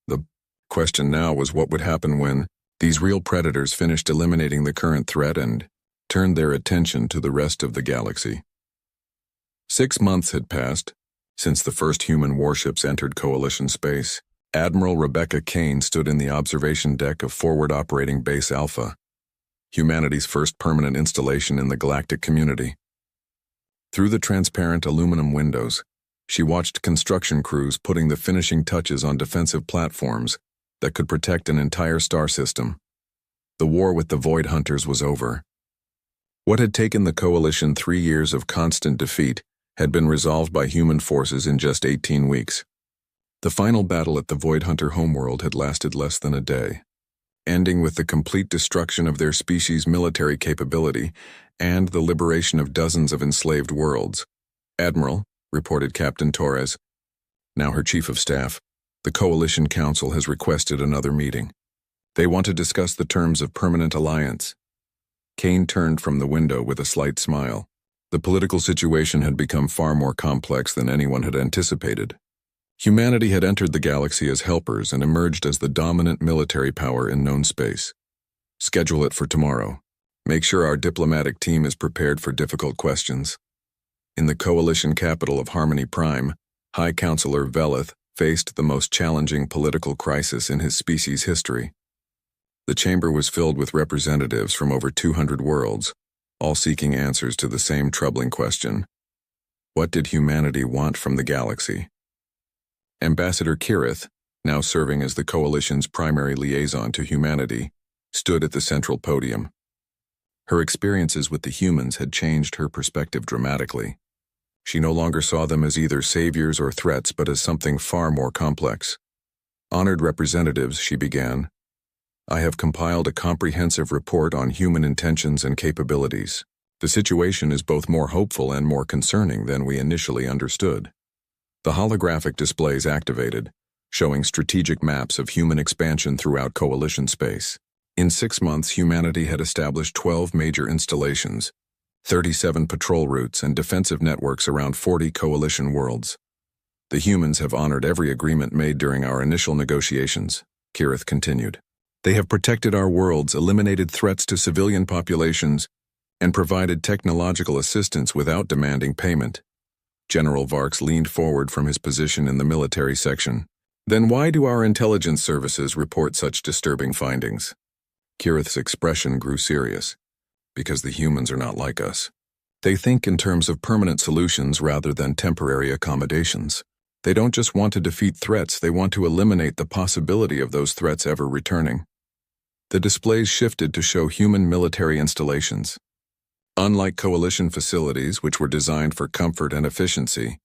A: The question now was what would happen when these real predators finished eliminating the current threat and turned their attention to the rest of the galaxy. 6 months had passed since the first human warships entered Coalition space. Admiral Rebecca Kane stood in the observation deck of Forward Operating Base Alpha, humanity's first permanent installation in the galactic community. Through the transparent aluminum windows, she watched construction crews putting the finishing touches on defensive platforms that could protect an entire star system. The war with the Void Hunters was over. What had taken the Coalition 3 years of constant defeat had been resolved by human forces in just 18 weeks. The final battle at the Void Hunter homeworld had lasted less than a day, ending with the complete destruction of their species' military capability and the liberation of dozens of enslaved worlds. Admiral, reported Captain Torres, now her chief of staff, the Coalition Council has requested another meeting. They want to discuss the terms of permanent alliance. Kane turned from the window with a slight smile. The political situation had become far more complex than anyone had anticipated. Humanity had entered the galaxy as helpers and emerged as the dominant military power in known space. Schedule it for tomorrow. Make sure our diplomatic team is prepared for difficult questions. In the coalition capital of Harmony Prime, High Counselor Velith faced the most challenging political crisis in his species' history. The chamber was filled with representatives from over 200 worlds, all seeking answers to the same troubling question. What did humanity want from the galaxy? Ambassador Kirith, now serving as the Coalition's primary liaison to humanity, stood at the central podium. Her experiences with the humans had changed her perspective dramatically. She no longer saw them as either saviors or threats, but as something far more complex. Honored representatives, she began, I have compiled a comprehensive report on human intentions and capabilities. The situation is both more hopeful and more concerning than we initially understood. The holographic displays activated, showing strategic maps of human expansion throughout Coalition space. In 6 months, humanity had established 12 major installations, 37 patrol routes, and defensive networks around 40 Coalition worlds. The humans have honored every agreement made during our initial negotiations, Kirith continued. They have protected our worlds, eliminated threats to civilian populations, and provided technological assistance without demanding payment. General Varks leaned forward from his position in the military section. Then why do our intelligence services report such disturbing findings? Kirith's expression grew serious. Because the humans are not like us. They think in terms of permanent solutions rather than temporary accommodations. They don't just want to defeat threats, they want to eliminate the possibility of those threats ever returning. The displays shifted to show human military installations. Unlike Coalition facilities, which were designed for comfort and efficiency,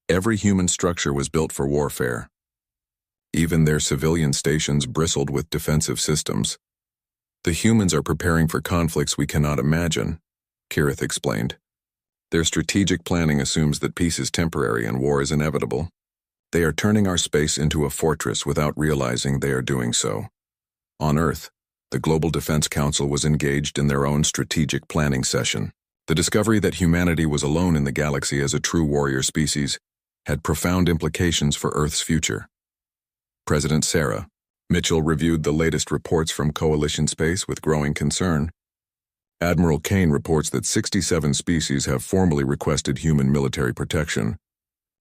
A: every human structure was built for warfare. Even their civilian stations bristled with defensive systems. The humans are preparing for conflicts we cannot imagine, Kirith explained. Their strategic planning assumes that peace is temporary and war is inevitable. They are turning our space into a fortress without realizing they are doing so. On Earth, the Global Defense Council was engaged in their own strategic planning session. The discovery that humanity was alone in the galaxy as a true warrior species had profound implications for Earth's future. President Sarah Mitchell reviewed the latest reports from Coalition space with growing concern. Admiral Kane reports that 67 species have formally requested human military protection.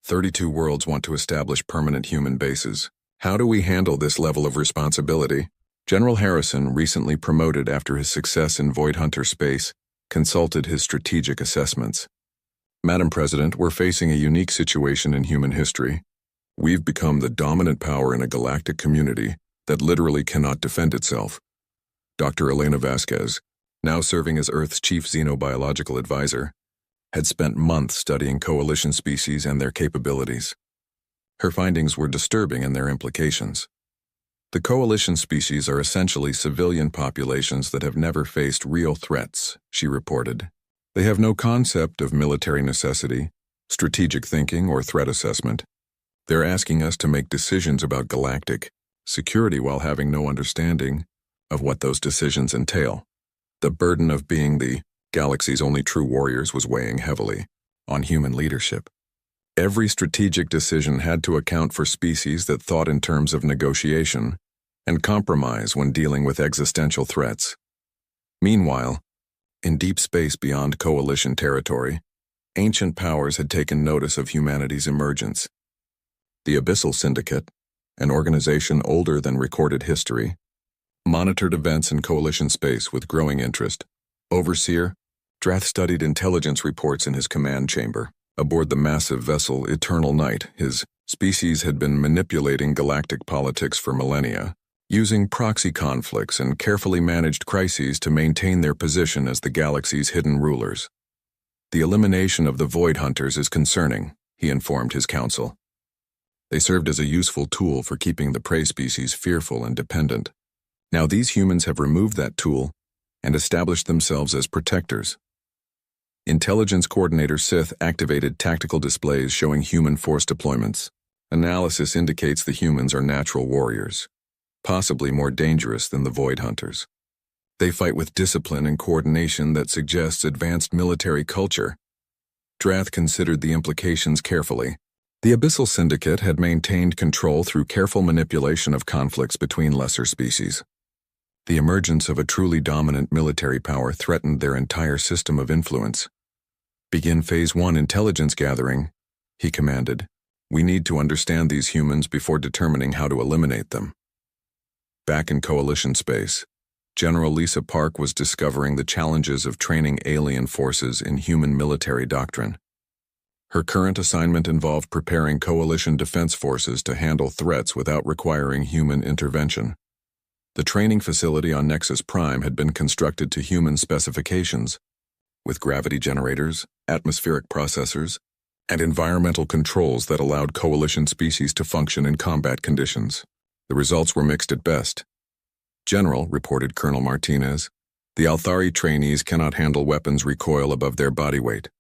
A: 32 worlds want to establish permanent human bases. How do we handle this level of responsibility? General Harrison, recently promoted after his success in Void Hunter space, consulted his strategic assessments. Madam President, we're facing a unique situation in human history. We've become the dominant power in a galactic community that literally cannot defend itself. Dr. Elena Vasquez, now serving as Earth's chief xenobiological advisor, had spent months studying Coalition species and their capabilities. Her findings were disturbing in their implications. The Coalition species are essentially civilian populations that have never faced real threats, she reported. They have no concept of military necessity, strategic thinking, or threat assessment. They're asking us to make decisions about galactic security while having no understanding of what those decisions entail. The burden of being the galaxy's only true warriors was weighing heavily on human leadership. Every strategic decision had to account for species that thought in terms of negotiation and compromise when dealing with existential threats. Meanwhile, in deep space beyond Coalition territory, ancient powers had taken notice of humanity's emergence. The Abyssal Syndicate, an organization older than recorded history, monitored events in Coalition space with growing interest. Overseer Drath studied intelligence reports in his command chamber. Aboard the massive vessel Eternal Night, his species had been manipulating galactic politics for millennia, using proxy conflicts and carefully managed crises to maintain their position as the galaxy's hidden rulers. The elimination of the Void Hunters is concerning, he informed his council. They served as a useful tool for keeping the prey species fearful and dependent. Now these humans have removed that tool and established themselves as protectors. Intelligence Coordinator Sith activated tactical displays showing human force deployments. Analysis indicates the humans are natural warriors, possibly more dangerous than the Void Hunters. They fight with discipline and coordination that suggests advanced military culture. Drath considered the implications carefully. The Abyssal Syndicate had maintained control through careful manipulation of conflicts between lesser species. The emergence of a truly dominant military power threatened their entire system of influence. Begin Phase 1 intelligence gathering, he commanded. We need to understand these humans before determining how to eliminate them. Back in Coalition space, General Lisa Park was discovering the challenges of training alien forces in human military doctrine. Her current assignment involved preparing Coalition defense forces to handle threats without requiring human intervention. The training facility on Nexus Prime had been constructed to human specifications, with gravity generators, atmospheric processors, and environmental controls that allowed Coalition species to function in combat conditions. The results were mixed at best. General, reported Colonel Martinez, the Althari trainees cannot handle weapons recoil above their body weight.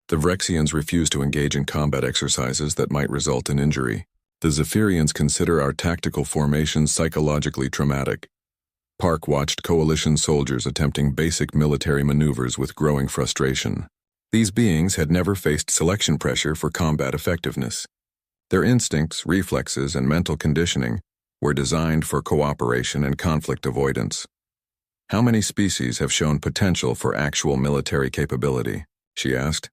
A: The Vrexians refuse to engage in combat exercises that might result in injury. The Zephyrians consider our tactical formations psychologically traumatic. Park watched Coalition soldiers attempting basic military maneuvers with growing frustration. These beings had never faced selection pressure for combat effectiveness. Their instincts, reflexes, and mental conditioning were designed for cooperation and conflict avoidance. How many species have shown potential for actual military capability? She asked.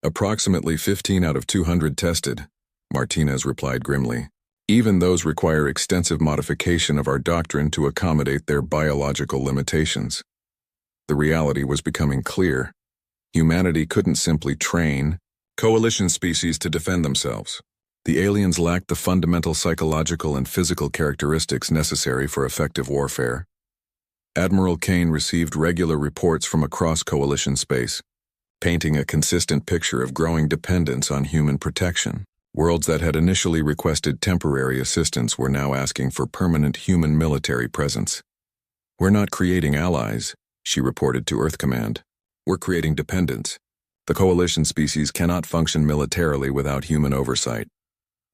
A: Approximately 15 out of 200 tested, Martinez replied grimly. Even those require extensive modification of our doctrine to accommodate their biological limitations. The reality was becoming clear. Humanity couldn't simply train Coalition species to defend themselves. The aliens lacked the fundamental psychological and physical characteristics necessary for effective warfare. Admiral Kane received regular reports from across Coalition space, painting a consistent picture of growing dependence on human protection. Worlds that had initially requested temporary assistance were now asking for permanent human military presence. We're not creating allies, she reported to Earth Command. We're creating dependence. The Coalition species cannot function militarily without human oversight.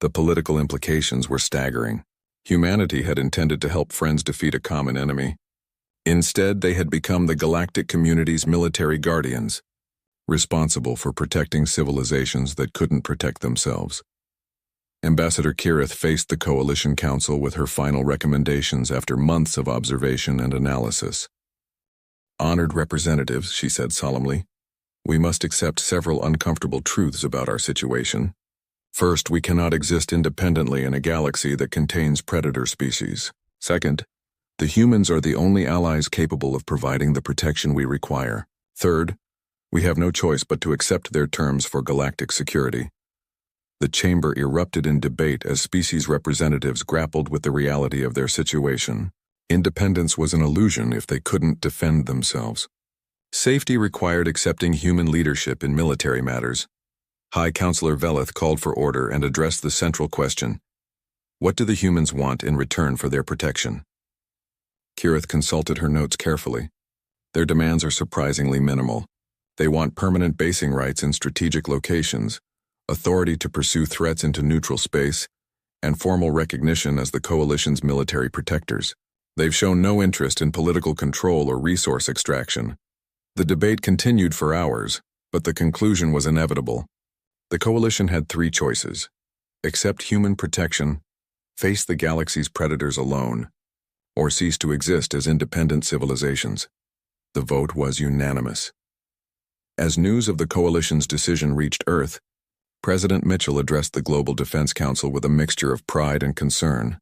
A: The political implications were staggering. Humanity had intended to help friends defeat a common enemy. Instead, they had become the galactic community's military guardians, responsible for protecting civilizations that couldn't protect themselves. Ambassador Kirith faced the Coalition Council with her final recommendations after months of observation and analysis. Honored representatives, she said solemnly, we must accept several uncomfortable truths about our situation. First, we cannot exist independently in a galaxy that contains predator species. Second, the humans are the only allies capable of providing the protection we require. Third, we have no choice but to accept their terms for galactic security. The chamber erupted in debate as species representatives grappled with the reality of their situation. Independence was an illusion if they couldn't defend themselves. Safety required accepting human leadership in military matters. High Counselor Veleth called for order and addressed the central question. What do the humans want in return for their protection? Kirith consulted her notes carefully. Their demands are surprisingly minimal. They want permanent basing rights in strategic locations, authority to pursue threats into neutral space, and formal recognition as the Coalition's military protectors. They've shown no interest in political control or resource extraction. The debate continued for hours, but the conclusion was inevitable. The Coalition had three choices: accept human protection, face the galaxy's predators alone, or cease to exist as independent civilizations. The vote was unanimous. As news of the Coalition's decision reached Earth, President Mitchell addressed the Global Defense Council with a mixture of pride and concern.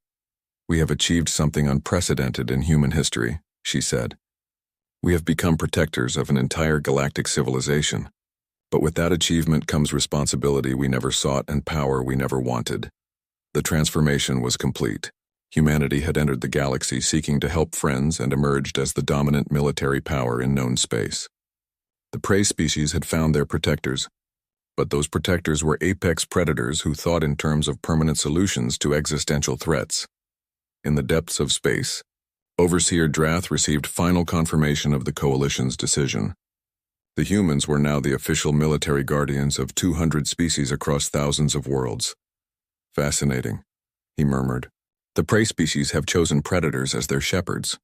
A: We have achieved something unprecedented in human history, she said. We have become protectors of an entire galactic civilization. But with that achievement comes responsibility we never sought and power we never wanted. The transformation was complete. Humanity had entered the galaxy seeking to help friends and emerged as the dominant military power in known space. The prey species had found their protectors, but those protectors were apex predators who thought in terms of permanent solutions to existential threats. In the depths of space, Overseer Drath received final confirmation of the Coalition's decision. The humans were now the official military guardians of 200 species across thousands of worlds. Fascinating, he murmured. The prey species have chosen predators as their shepherds.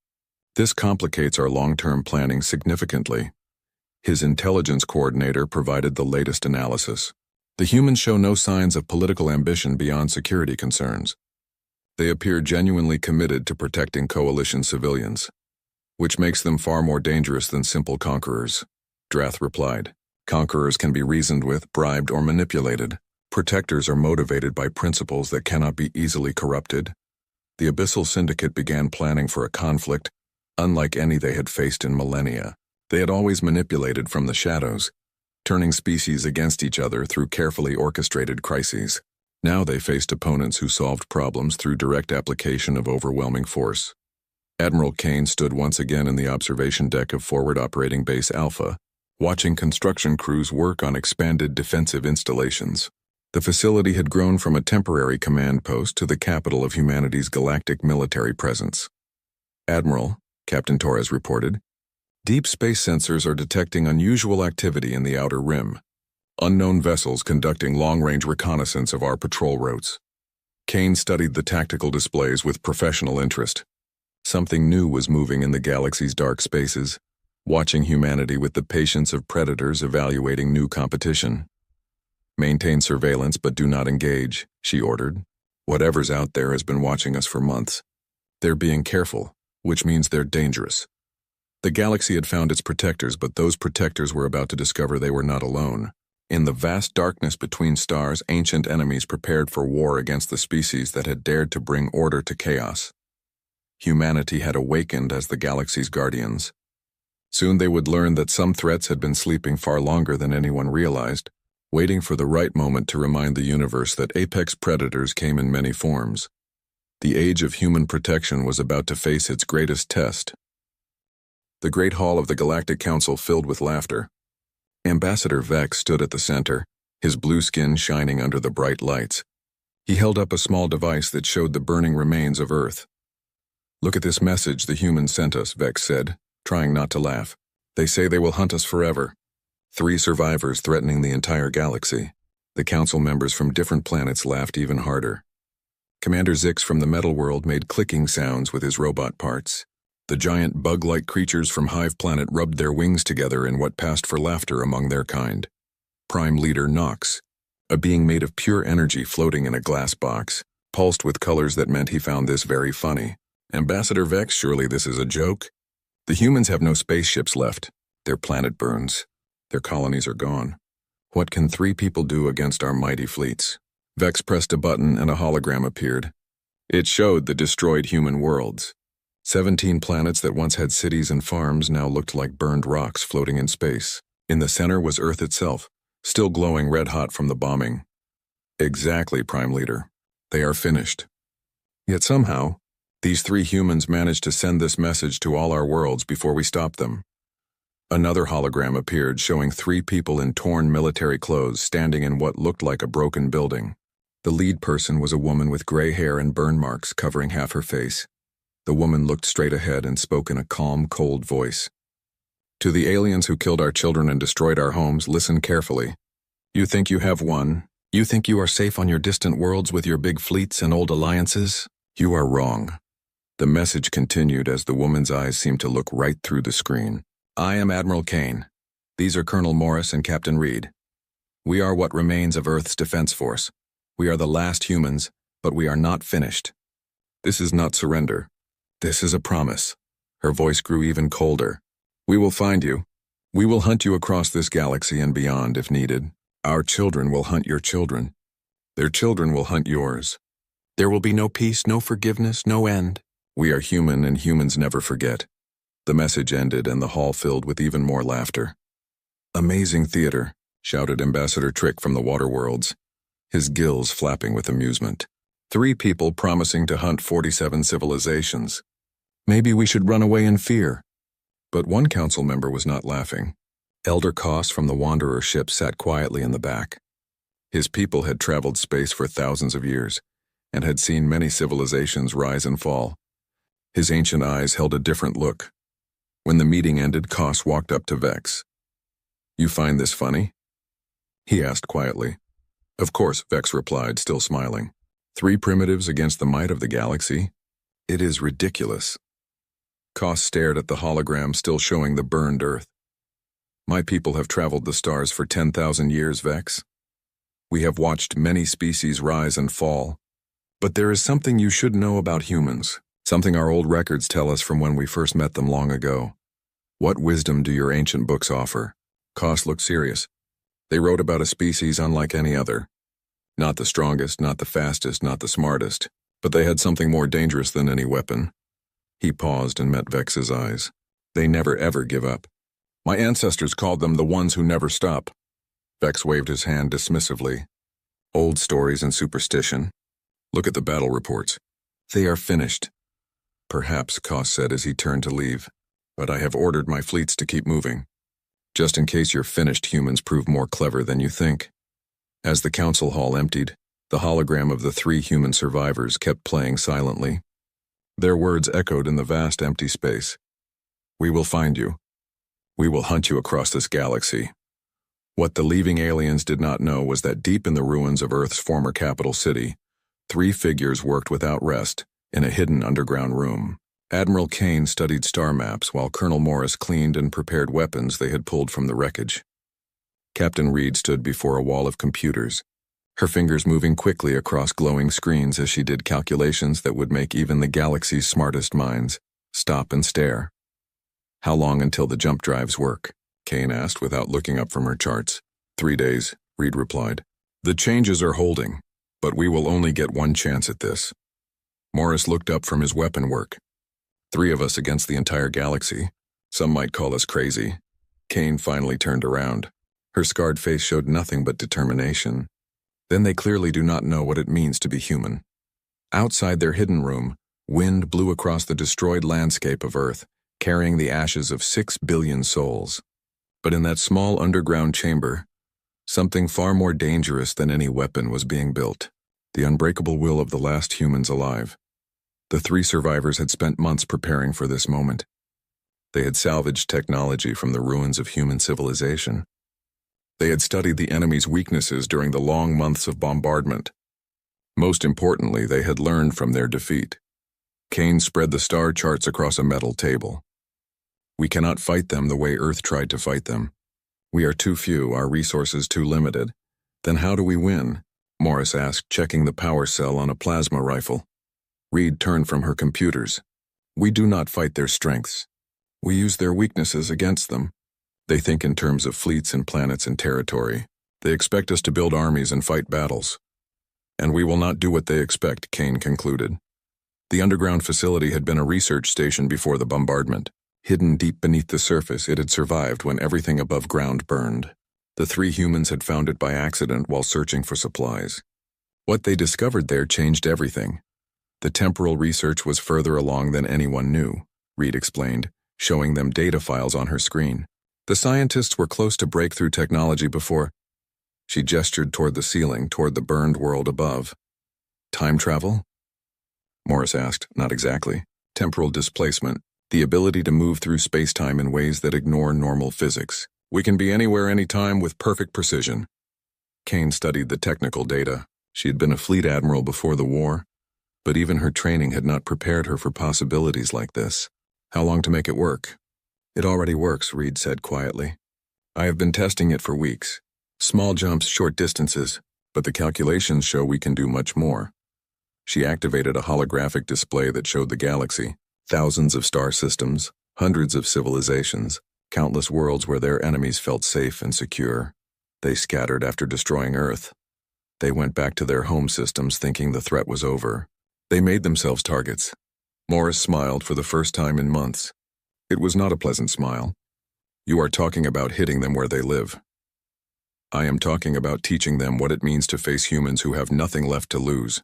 A: This complicates our long-term planning significantly. His intelligence coordinator provided the latest analysis. The humans show no signs of political ambition beyond security concerns. They appear genuinely committed to protecting Coalition civilians, which makes them far more dangerous than simple conquerors, Drath replied. Conquerors can be reasoned with, bribed, or manipulated. Protectors are motivated by principles that cannot be easily corrupted. The Abyssal Syndicate began planning for a conflict unlike any they had faced in millennia. They had always manipulated from the shadows, turning species against each other through carefully orchestrated crises. Now they faced opponents who solved problems through direct application of overwhelming force. Admiral Kane stood once again in the observation deck of Forward Operating Base Alpha, watching construction crews work on expanded defensive installations. The facility had grown from a temporary command post to the capital of humanity's galactic military presence. "Admiral," Captain Torres reported, "deep space sensors are detecting unusual activity in the outer rim. Unknown vessels conducting long-range reconnaissance of our patrol routes." Kane studied the tactical displays with professional interest. Something new was moving in the galaxy's dark spaces, watching humanity with the patience of predators evaluating new competition. "Maintain surveillance but do not engage," she ordered. "Whatever's out there has been watching us for months. They're being careful, which means they're dangerous." The galaxy had found its protectors, but those protectors were about to discover they were not alone. In the vast darkness between stars, ancient enemies prepared for war against the species that had dared to bring order to chaos. Humanity had awakened as the galaxy's guardians. Soon they would learn that some threats had been sleeping far longer than anyone realized, waiting for the right moment to remind the universe that apex predators came in many forms. The age of human protection was about to face its greatest test. The great hall of the Galactic Council filled with laughter. Ambassador Vex stood at the center, his blue skin shining under the bright lights. He held up a small device that showed the burning remains of Earth. "Look at this message the humans sent us," Vex said, trying not to laugh. "They say they will hunt us forever." 3 survivors threatening the entire galaxy. The council members from different planets laughed even harder. Commander Zix from the metal world made clicking sounds with his robot parts. The giant bug-like creatures from Hive Planet rubbed their wings together in what passed for laughter among their kind. Prime Leader Nox, a being made of pure energy floating in a glass box, pulsed with colors that meant he found this very funny. "Ambassador Vex, surely this is a joke? The humans have no spaceships left. Their planet burns. Their colonies are gone. What can 3 people do against our mighty fleets?" Vex pressed a button and a hologram appeared. It showed the destroyed human worlds. 17 planets that once had cities and farms now looked like burned rocks floating in space. In the center was Earth itself, still glowing red-hot from the bombing. "Exactly, Prime Leader. They are finished." Yet somehow, these 3 humans managed to send this message to all our worlds before we stopped them. Another hologram appeared showing 3 people in torn military clothes standing in what looked like a broken building. The lead person was a woman with gray hair and burn marks covering half her face. The woman looked straight ahead and spoke in a calm, cold voice. "To the aliens who killed our children and destroyed our homes, listen carefully. You think you have won? You think you are safe on your distant worlds with your big fleets and old alliances? You are wrong." The message continued as the woman's eyes seemed to look right through the screen. "I am Admiral Kane. These are Colonel Morris and Captain Reed. We are what remains of Earth's defense force. We are the last humans, but we are not finished. This is not surrender. This is a promise." Her voice grew even colder. "We will find you. We will hunt you across this galaxy and beyond if needed. Our children will hunt your children. Their children will hunt yours. There will be no peace, no forgiveness, no end. We are human and humans never forget." The message ended and the hall filled with even more laughter. "Amazing theater," shouted Ambassador Trick from the water worlds, his gills flapping with amusement. 3 people promising to hunt 47 civilizations. Maybe we should run away in fear. But one council member was not laughing. Elder Koss from the Wanderer ship sat quietly in the back. His people had traveled space for thousands of years and had seen many civilizations rise and fall. His ancient eyes held a different look. When the meeting ended, Koss walked up to Vex. "You find this funny?" he asked quietly. "Of course," Vex replied, still smiling. 3 primitives against the might of the galaxy? It is ridiculous." Koss stared at the hologram still showing the burned Earth. "My people have traveled the stars for 10,000 years, Vex. We have watched many species rise and fall. But there is something you should know about humans, something our old records tell us from when we first met them long ago. What wisdom do your ancient books offer? Koss looked serious. They wrote about a species unlike any other. Not the strongest, not the fastest, not the smartest, but they had something more dangerous than any weapon. He paused and met Vex's eyes. They never ever give up. My ancestors called them the ones who never stop. Vex waved his hand dismissively. Old stories and superstition. Look at the battle reports. They are finished. Perhaps, Koss said as he turned to leave, but I have ordered my fleets to keep moving. Just in case your finished humans prove more clever than you think. As the council hall emptied, the hologram of the 3 human survivors kept playing silently. Their words echoed in the vast empty space. We will find you. We will hunt you across this galaxy. What the leaving aliens did not know was that deep in the ruins of Earth's former capital city, 3 figures worked without rest in a hidden underground room. Admiral Kane studied star maps while Colonel Morris cleaned and prepared weapons they had pulled from the wreckage. Captain Reed stood before a wall of computers, her fingers moving quickly across glowing screens as she did calculations that would make even the galaxy's smartest minds stop and stare. How long until the jump drives work? Kane asked without looking up from her charts. 3 days, Reed replied. The changes are holding, but we will only get one chance at this. Morris looked up from his weapon work. 3 of us against the entire galaxy. Some might call us crazy. Kane finally turned around. Her scarred face showed nothing but determination. Then they clearly do not know what it means to be human. Outside their hidden room, wind blew across the destroyed landscape of Earth, carrying the ashes of 6 billion souls. But in that small underground chamber, something far more dangerous than any weapon was being built. The unbreakable will of the last humans alive. The 3 survivors had spent months preparing for this moment. They had salvaged technology from the ruins of human civilization. They had studied the enemy's weaknesses during the long months of bombardment. Most importantly, they had learned from their defeat. Kane spread the star charts across a metal table. We cannot fight them the way Earth tried to fight them. We are too few, our resources too limited. Then how do we win? Morris asked, checking the power cell on a plasma rifle. Reed turned from her computers. We do not fight their strengths. We use their weaknesses against them. They think in terms of fleets and planets and territory. They expect us to build armies and fight battles. And we will not do what they expect, Kane concluded. The underground facility had been a research station before the bombardment. Hidden deep beneath the surface, it had survived when everything above ground burned. The 3 humans had found it by accident while searching for supplies. What they discovered there changed everything. The temporal research was further along than anyone knew, Reed explained, showing them data files on her screen. The scientists were close to breakthrough technology before. She gestured toward the ceiling, toward the burned world above. Time travel? Morris asked, not exactly. Temporal displacement, the ability to move through space-time in ways that ignore normal physics. We can be anywhere, anytime with perfect precision. Kane studied the technical data. She had been a fleet admiral before the war, but even her training had not prepared her for possibilities like this. How long to make it work? It already works, Reed said quietly. I have been testing it for weeks. Small jumps, short distances, but the calculations show we can do much more. She activated a holographic display that showed the galaxy, thousands of star systems, hundreds of civilizations, countless worlds where their enemies felt safe and secure. They scattered after destroying Earth. They went back to their home systems thinking the threat was over. They made themselves targets. Morris smiled for the first time in months. It was not a pleasant smile. You are talking about hitting them where they live. I am talking about teaching them what it means to face humans who have nothing left to lose,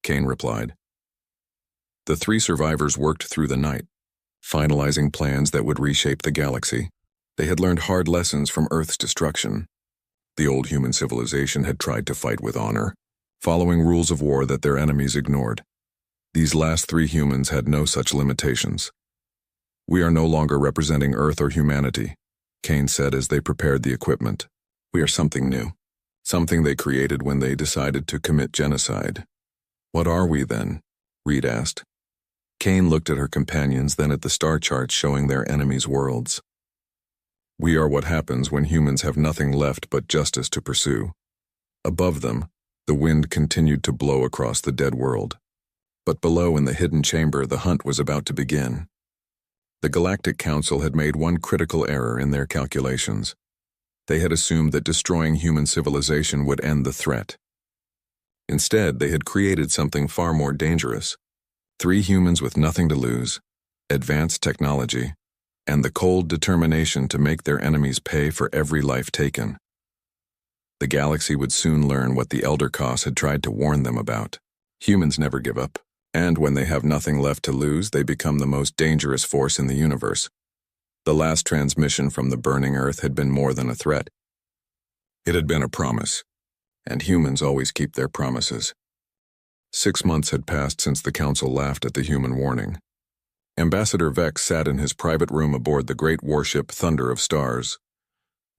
A: Kane replied. The 3 survivors worked through the night, finalizing plans that would reshape the galaxy. They had learned hard lessons from Earth's destruction. The old human civilization had tried to fight with honor, following rules of war that their enemies ignored. These last 3 humans had no such limitations. We are no longer representing Earth or humanity, Kane said as they prepared the equipment. We are something new, something they created when they decided to commit genocide. What are we then? Reed asked. Kane looked at her companions, then at the star charts showing their enemies' worlds. We are what happens when humans have nothing left but justice to pursue. Above them, the wind continued to blow across the dead world. But below in the hidden chamber, the hunt was about to begin. The Galactic Council had made one critical error in their calculations. They had assumed that destroying human civilization would end the threat. Instead, they had created something far more dangerous. 3 humans with nothing to lose, advanced technology, and the cold determination to make their enemies pay for every life taken. The galaxy would soon learn what the Elder Cos had tried to warn them about. Humans never give up, and when they have nothing left to lose, they become the most dangerous force in the universe. The last transmission from the burning Earth had been more than a threat. It had been a promise, and humans always keep their promises. 6 months had passed since the Council laughed at the human warning. Ambassador Vex sat in his private room aboard the great warship Thunder of Stars.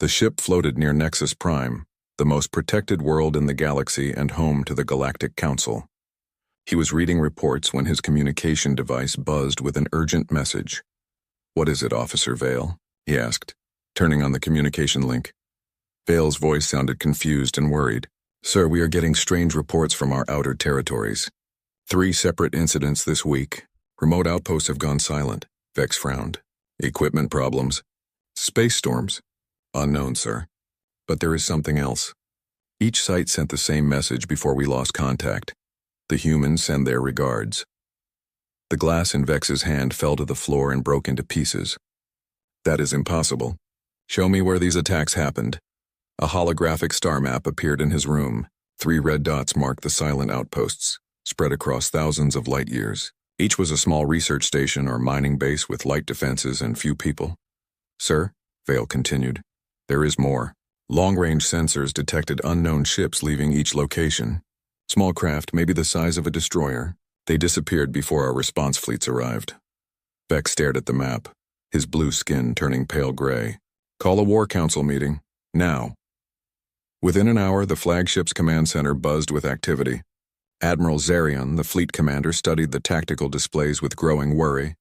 A: The ship floated near Nexus Prime, the most protected world in the galaxy and home to the Galactic Council. He was reading reports when his communication device buzzed with an urgent message. "What is it, Officer Vale?" he asked, turning on the communication link. Vale's voice sounded confused and worried. "Sir, we are getting strange reports from our outer territories. 3 separate incidents this week. Remote outposts have gone silent." Vex frowned. "Equipment problems? Space storms?" "Unknown, sir. But there is something else. Each site sent the same message before we lost contact. The humans send their regards." The glass in Vex's hand fell to the floor and broke into pieces. "That is impossible. Show me where these attacks happened." A holographic star map appeared in his room. 3 red dots marked the silent outposts, spread across thousands of light years. Each was a small research station or mining base with light defenses and few people. "Sir," Vale continued, "there is more. Long-range sensors detected unknown ships leaving each location. Small craft, maybe the size of a destroyer. They disappeared before our response fleets arrived." Vex stared at the map, his blue skin turning pale gray. "Call a War Council meeting. Now." Within an hour, the flagship's command center buzzed with activity. Admiral Zarion, the fleet commander, studied the tactical displays with growing worry.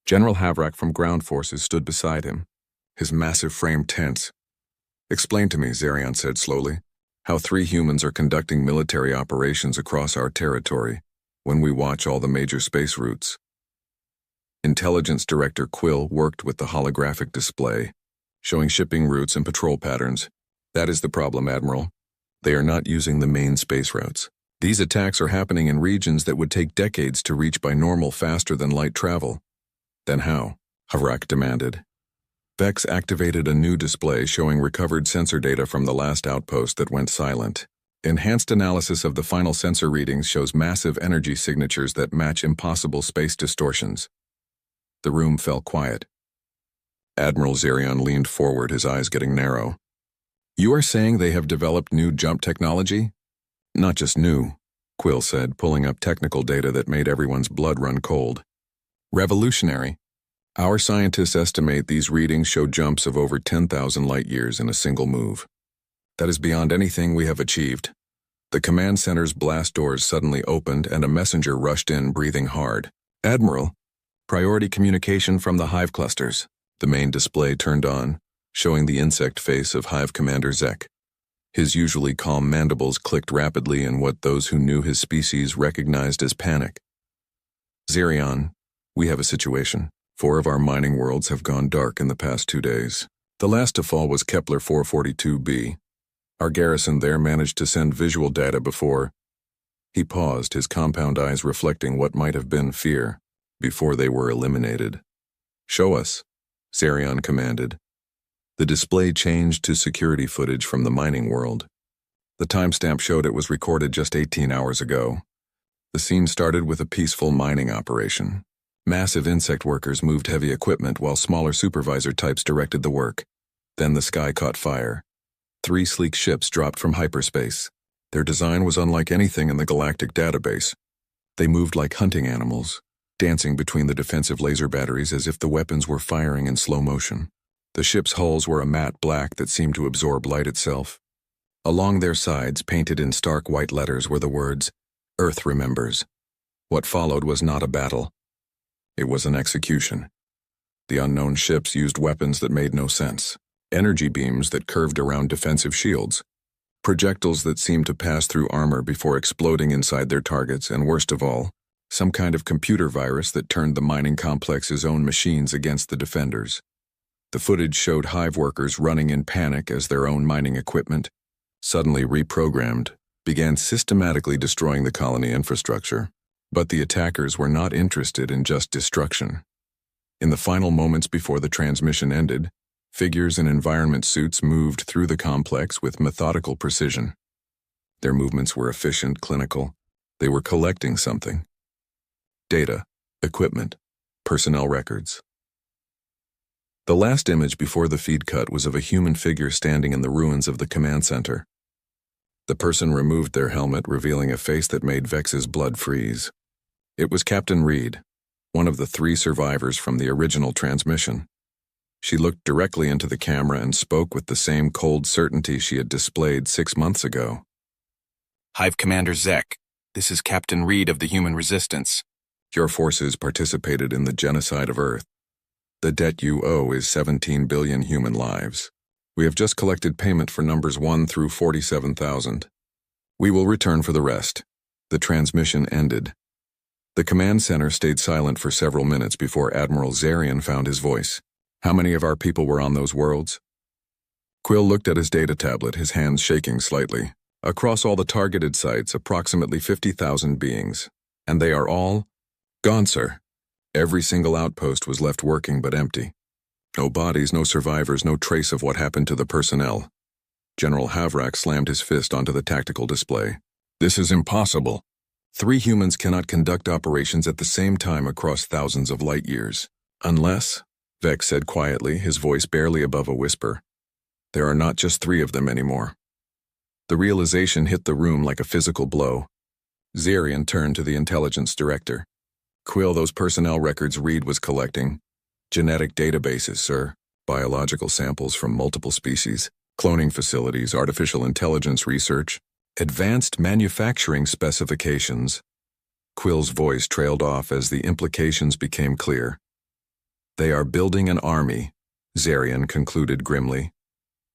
A: General Havrak from Ground Forces stood beside him, his massive frame tense. "Explain to me," Zarion said slowly, "how 3 humans are conducting military operations across our territory when we watch all the major space routes." Intelligence Director Quill worked with the holographic display, showing shipping routes and patrol patterns. "That is the problem, Admiral. They are not using the main space routes. These attacks are happening in regions that would take decades to reach by normal faster-than-light travel." "Then how?" Havrak demanded. Vex activated a new display showing recovered sensor data from the last outpost that went silent. Enhanced analysis of the final sensor readings shows massive energy signatures that match impossible space distortions. The room fell quiet. Admiral Zarion leaned forward, his eyes getting narrow. "You are saying they have developed new jump technology?" "Not just new," Quill said, pulling up technical data that made everyone's blood run cold. "Revolutionary. Our scientists estimate these readings show jumps of over 10,000 light-years in a single move. That is beyond anything we have achieved." The command center's blast doors suddenly opened and a messenger rushed in, breathing hard. "Admiral, priority communication from the Hive clusters." The main display turned on, showing the insect face of Hive Commander Zek. His usually calm mandibles clicked rapidly in what those who knew his species recognized as panic. "Zarion, we have a situation. 4 of our mining worlds have gone dark in the past 2 days. The last to fall was Kepler 442b. Our garrison there managed to send visual data before—" He paused, his compound eyes reflecting what might have been fear, before they were eliminated. "Show us," Zarion commanded. The display changed to security footage from the mining world. The timestamp showed it was recorded just 18 hours ago. The scene started with a peaceful mining operation. Massive insect workers moved heavy equipment while smaller supervisor types directed the work. Then the sky caught fire. 3 sleek ships dropped from hyperspace. Their design was unlike anything in the Galactic database. They moved like hunting animals, dancing between the defensive laser batteries as if the weapons were firing in slow motion. The ship's hulls were a matte black that seemed to absorb light itself. Along their sides, painted in stark white letters, were the words, "Earth remembers." What followed was not a battle. It was an execution. The unknown ships used weapons that made no sense. Energy beams that curved around defensive shields. Projectiles that seemed to pass through armor before exploding inside their targets, and worst of all, some kind of computer virus that turned the mining complex's own machines against the defenders. The footage showed hive workers running in panic as their own mining equipment, suddenly reprogrammed, began systematically destroying the colony infrastructure. But the attackers were not interested in just destruction. In the final moments before the transmission ended, figures in environment suits moved through the complex with methodical precision. Their movements were efficient, clinical. They were collecting something. Data, equipment, personnel records. The last image before the feed cut was of a human figure standing in the ruins of the command center. The person removed their helmet, revealing a face that made Vex's blood freeze. It was Captain Reed, one of the 3 survivors from the original transmission. She looked directly into the camera and spoke with the same cold certainty she had displayed 6 months ago.
B: Hive Commander Zek, this is Captain Reed of the Human Resistance.
A: Your forces participated in the genocide of Earth. The debt you owe is 17 billion human lives. We have just collected payment for numbers 1 through 47,000. We will return for the rest. The transmission ended. The command center stayed silent for several minutes before Admiral Zarian found his voice. How many of our people were on those worlds? Quill looked at his data tablet, his hands shaking slightly. Across all the targeted sites, approximately 50,000 beings. And they are all gone, sir. Every single outpost was left working but empty. No bodies, no survivors, no trace of what happened to the personnel. General Havrak slammed his fist onto the tactical display. This is impossible. 3 humans cannot conduct operations at the same time across thousands of light years. Unless, Vex said quietly, his voice barely above a whisper, there are not just 3 of them anymore. The realization hit the room like a physical blow. Zarian turned to the intelligence director. Quill, those personnel records Reed was collecting. Genetic databases, sir. Biological samples from multiple species. Cloning facilities, artificial intelligence research. Advanced manufacturing specifications. Quill's voice trailed off as the implications became clear. They are building an army, Zarian concluded grimly.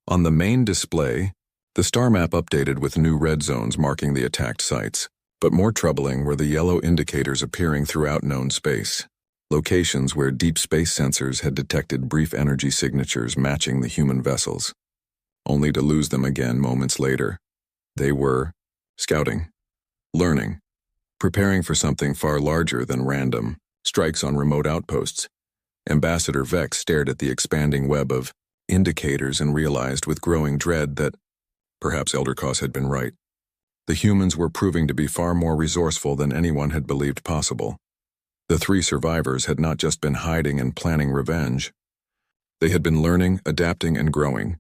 A: On the main display, the star map updated with new red zones marking the attacked sites, but more troubling were the yellow indicators appearing throughout known space, locations where deep space sensors had detected brief energy signatures matching the human vessels, only to lose them again moments later. They were scouting, learning, preparing for something far larger than random strikes on remote outposts. Ambassador Vex stared at the expanding web of indicators and realized with growing dread that perhaps Elder Cos had been right. The humans were proving to be far more resourceful than anyone had believed possible. The 3 survivors had not just been hiding and planning revenge. They had been learning, adapting, and growing.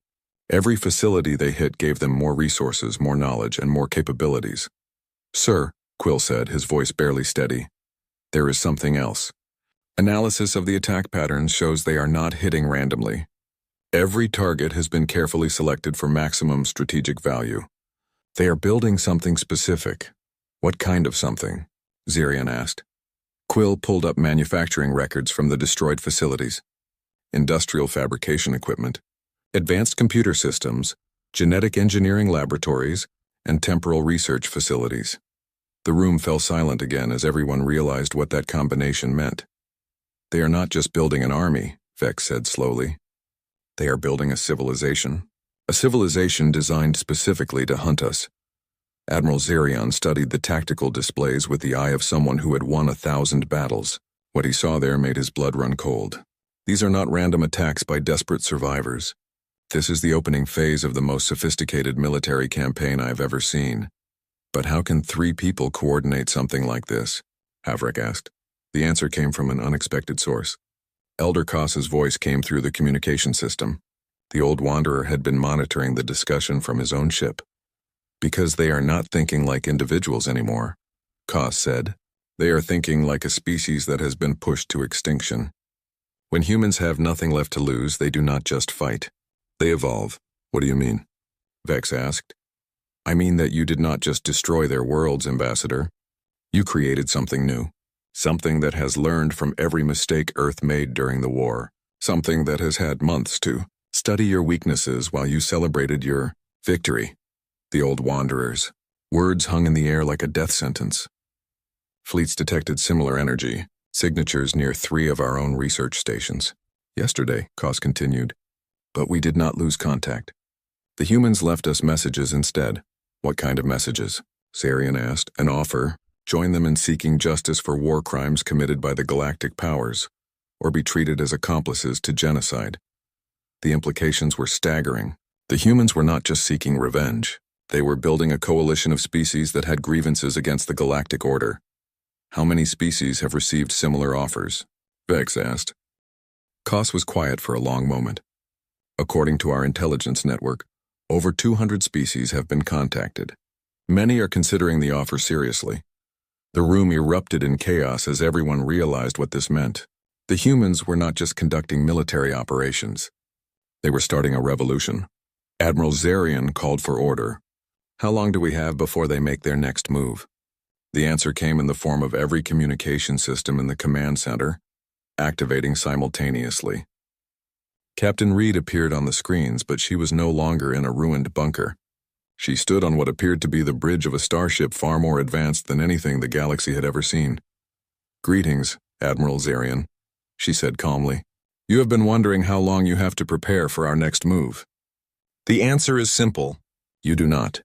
A: Every facility they hit gave them more resources, more knowledge, and more capabilities. Sir, Quill said, his voice barely steady, there is something else. Analysis of the attack patterns shows they are not hitting randomly. Every target has been carefully selected for maximum strategic value. They are building something specific. What kind of something? Zarian asked. Quill pulled up manufacturing records from the destroyed facilities. Industrial fabrication equipment, advanced computer systems, genetic engineering laboratories, and temporal research facilities. The room fell silent again as everyone realized what that combination meant. They are not just building an army, Vex said slowly. They are building a civilization designed specifically to hunt us. Admiral Zarian studied the tactical displays with the eye of someone who had won 1,000 battles. What he saw there made his blood run cold. These are not random attacks by desperate survivors. This is the opening phase of the most sophisticated military campaign I've ever seen. But how can 3 people coordinate something like this? Havrak asked. The answer came from an unexpected source. Elder Cos's voice came through the communication system. The old wanderer had been monitoring the discussion from his own ship. Because they are not thinking like individuals anymore, Cos said. They are thinking like a species that has been pushed to extinction. When humans have nothing left to lose, they do not just fight. They evolve. What do you mean? Vex asked. I mean that you did not just destroy their worlds, Ambassador. You created something new. Something that has learned from every mistake Earth made during the war. Something that has had months to study your weaknesses while you celebrated your victory. The old wanderers. Words hung in the air like a death sentence. Fleets detected similar energy, signatures near 3 of our own research stations. Yesterday, Kos continued, but we did not lose contact. The humans left us messages instead. What kind of messages? Sarian asked. An offer. Join them in seeking justice for war crimes committed by the Galactic powers, or be treated as accomplices to genocide. The implications were staggering. The humans were not just seeking revenge. They were building a coalition of species that had grievances against the Galactic Order. How many species have received similar offers? Vex asked. Kos was quiet for a long moment. According to our intelligence network, over 200 species have been contacted. Many are considering the offer seriously. The room erupted in chaos as everyone realized what this meant. The humans were not just conducting military operations. They were starting a revolution. Admiral Zarian called for order. How long do we have before they make their next move? The answer came in the form of every communication system in the command center, activating simultaneously. Captain Reed appeared on the screens, but she was no longer in a ruined bunker. She stood on what appeared to be the bridge of a starship far more advanced than anything the galaxy had ever seen. Greetings, Admiral Zarian, she said calmly. You have been wondering how long you have to prepare for our next move. The answer is simple. You do not.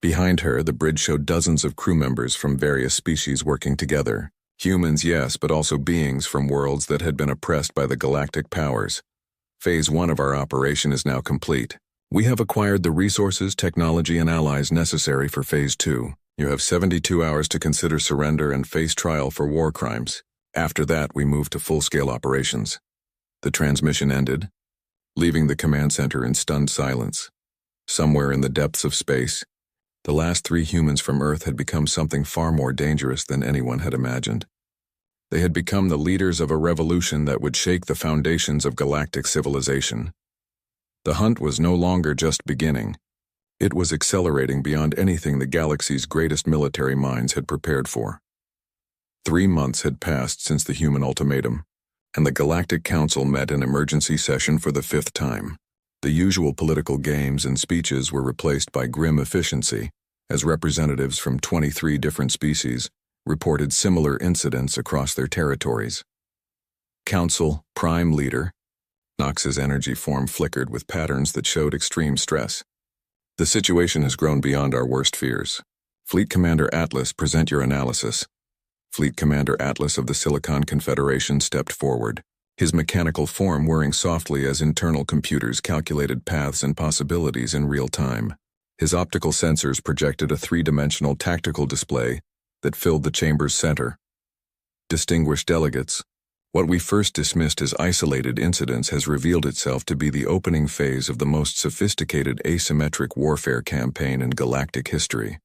A: Behind her, the bridge showed dozens of crew members from various species working together. Humans, yes, but also beings from worlds that had been oppressed by the Galactic powers. Phase 1 of our operation is now complete. We have acquired the resources, technology, and allies necessary for Phase 2. You have 72 hours to consider surrender and face trial for war crimes. After that, we move to full-scale operations. The transmission ended, leaving the command center in stunned silence. Somewhere in the depths of space, the last 3 humans from Earth had become something far more dangerous than anyone had imagined. They had become the leaders of a revolution that would shake the foundations of galactic civilization. The hunt was no longer just beginning. It was accelerating beyond anything the galaxy's greatest military minds had prepared for. 3 months had passed since the human ultimatum, and the Galactic Council met in emergency session for the 5th time. The usual political games and speeches were replaced by grim efficiency, as representatives from 23 different species reported similar incidents across their territories. Council Prime Leader. Nox's energy form flickered with patterns that showed extreme stress. The situation has grown beyond our worst fears. Fleet Commander Atlas, present your analysis. Fleet Commander Atlas of the Silicon Confederation stepped forward, his mechanical form whirring softly as internal computers calculated paths and possibilities in real time. His optical sensors projected a 3-dimensional tactical display that filled the chamber's center. Distinguished delegates, what we first dismissed as isolated incidents has revealed itself to be the opening phase of the most sophisticated asymmetric warfare campaign in galactic history.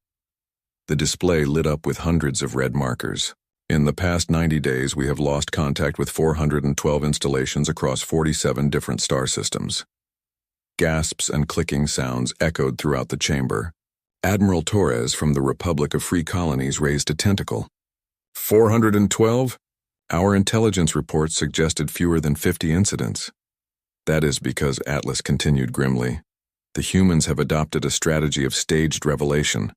A: The display lit up with hundreds of red markers. In the past 90 days, we have lost contact with 412 installations across 47 different star systems. Gasps and clicking sounds echoed throughout the chamber. Admiral Torres from the Republic of Free Colonies raised a tentacle. 412? Our intelligence reports suggested fewer than 50 incidents. That is because, Atlas continued grimly, the humans have adopted a strategy of staged revelation.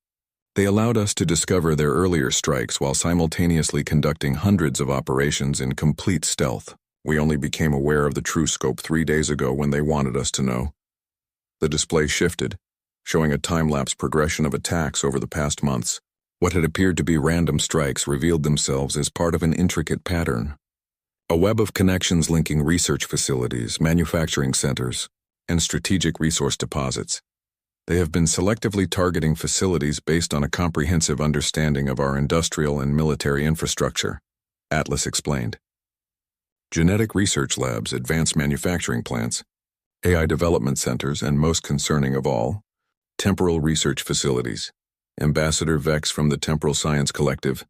A: They allowed us to discover their earlier strikes while simultaneously conducting hundreds of operations in complete stealth. We only became aware of the true scope 3 days ago when they wanted us to know. The display shifted, showing a time-lapse progression of attacks over the past months. What had appeared to be random strikes revealed themselves as part of an intricate pattern. A web of connections linking research facilities, manufacturing centers, and strategic resource deposits. They have been selectively targeting facilities based on a comprehensive understanding of our industrial and military infrastructure, Atlas explained. Genetic research labs, advanced manufacturing plants, AI development centers, and most concerning of all, temporal research facilities. Ambassador Vex from the Temporal Science Collective,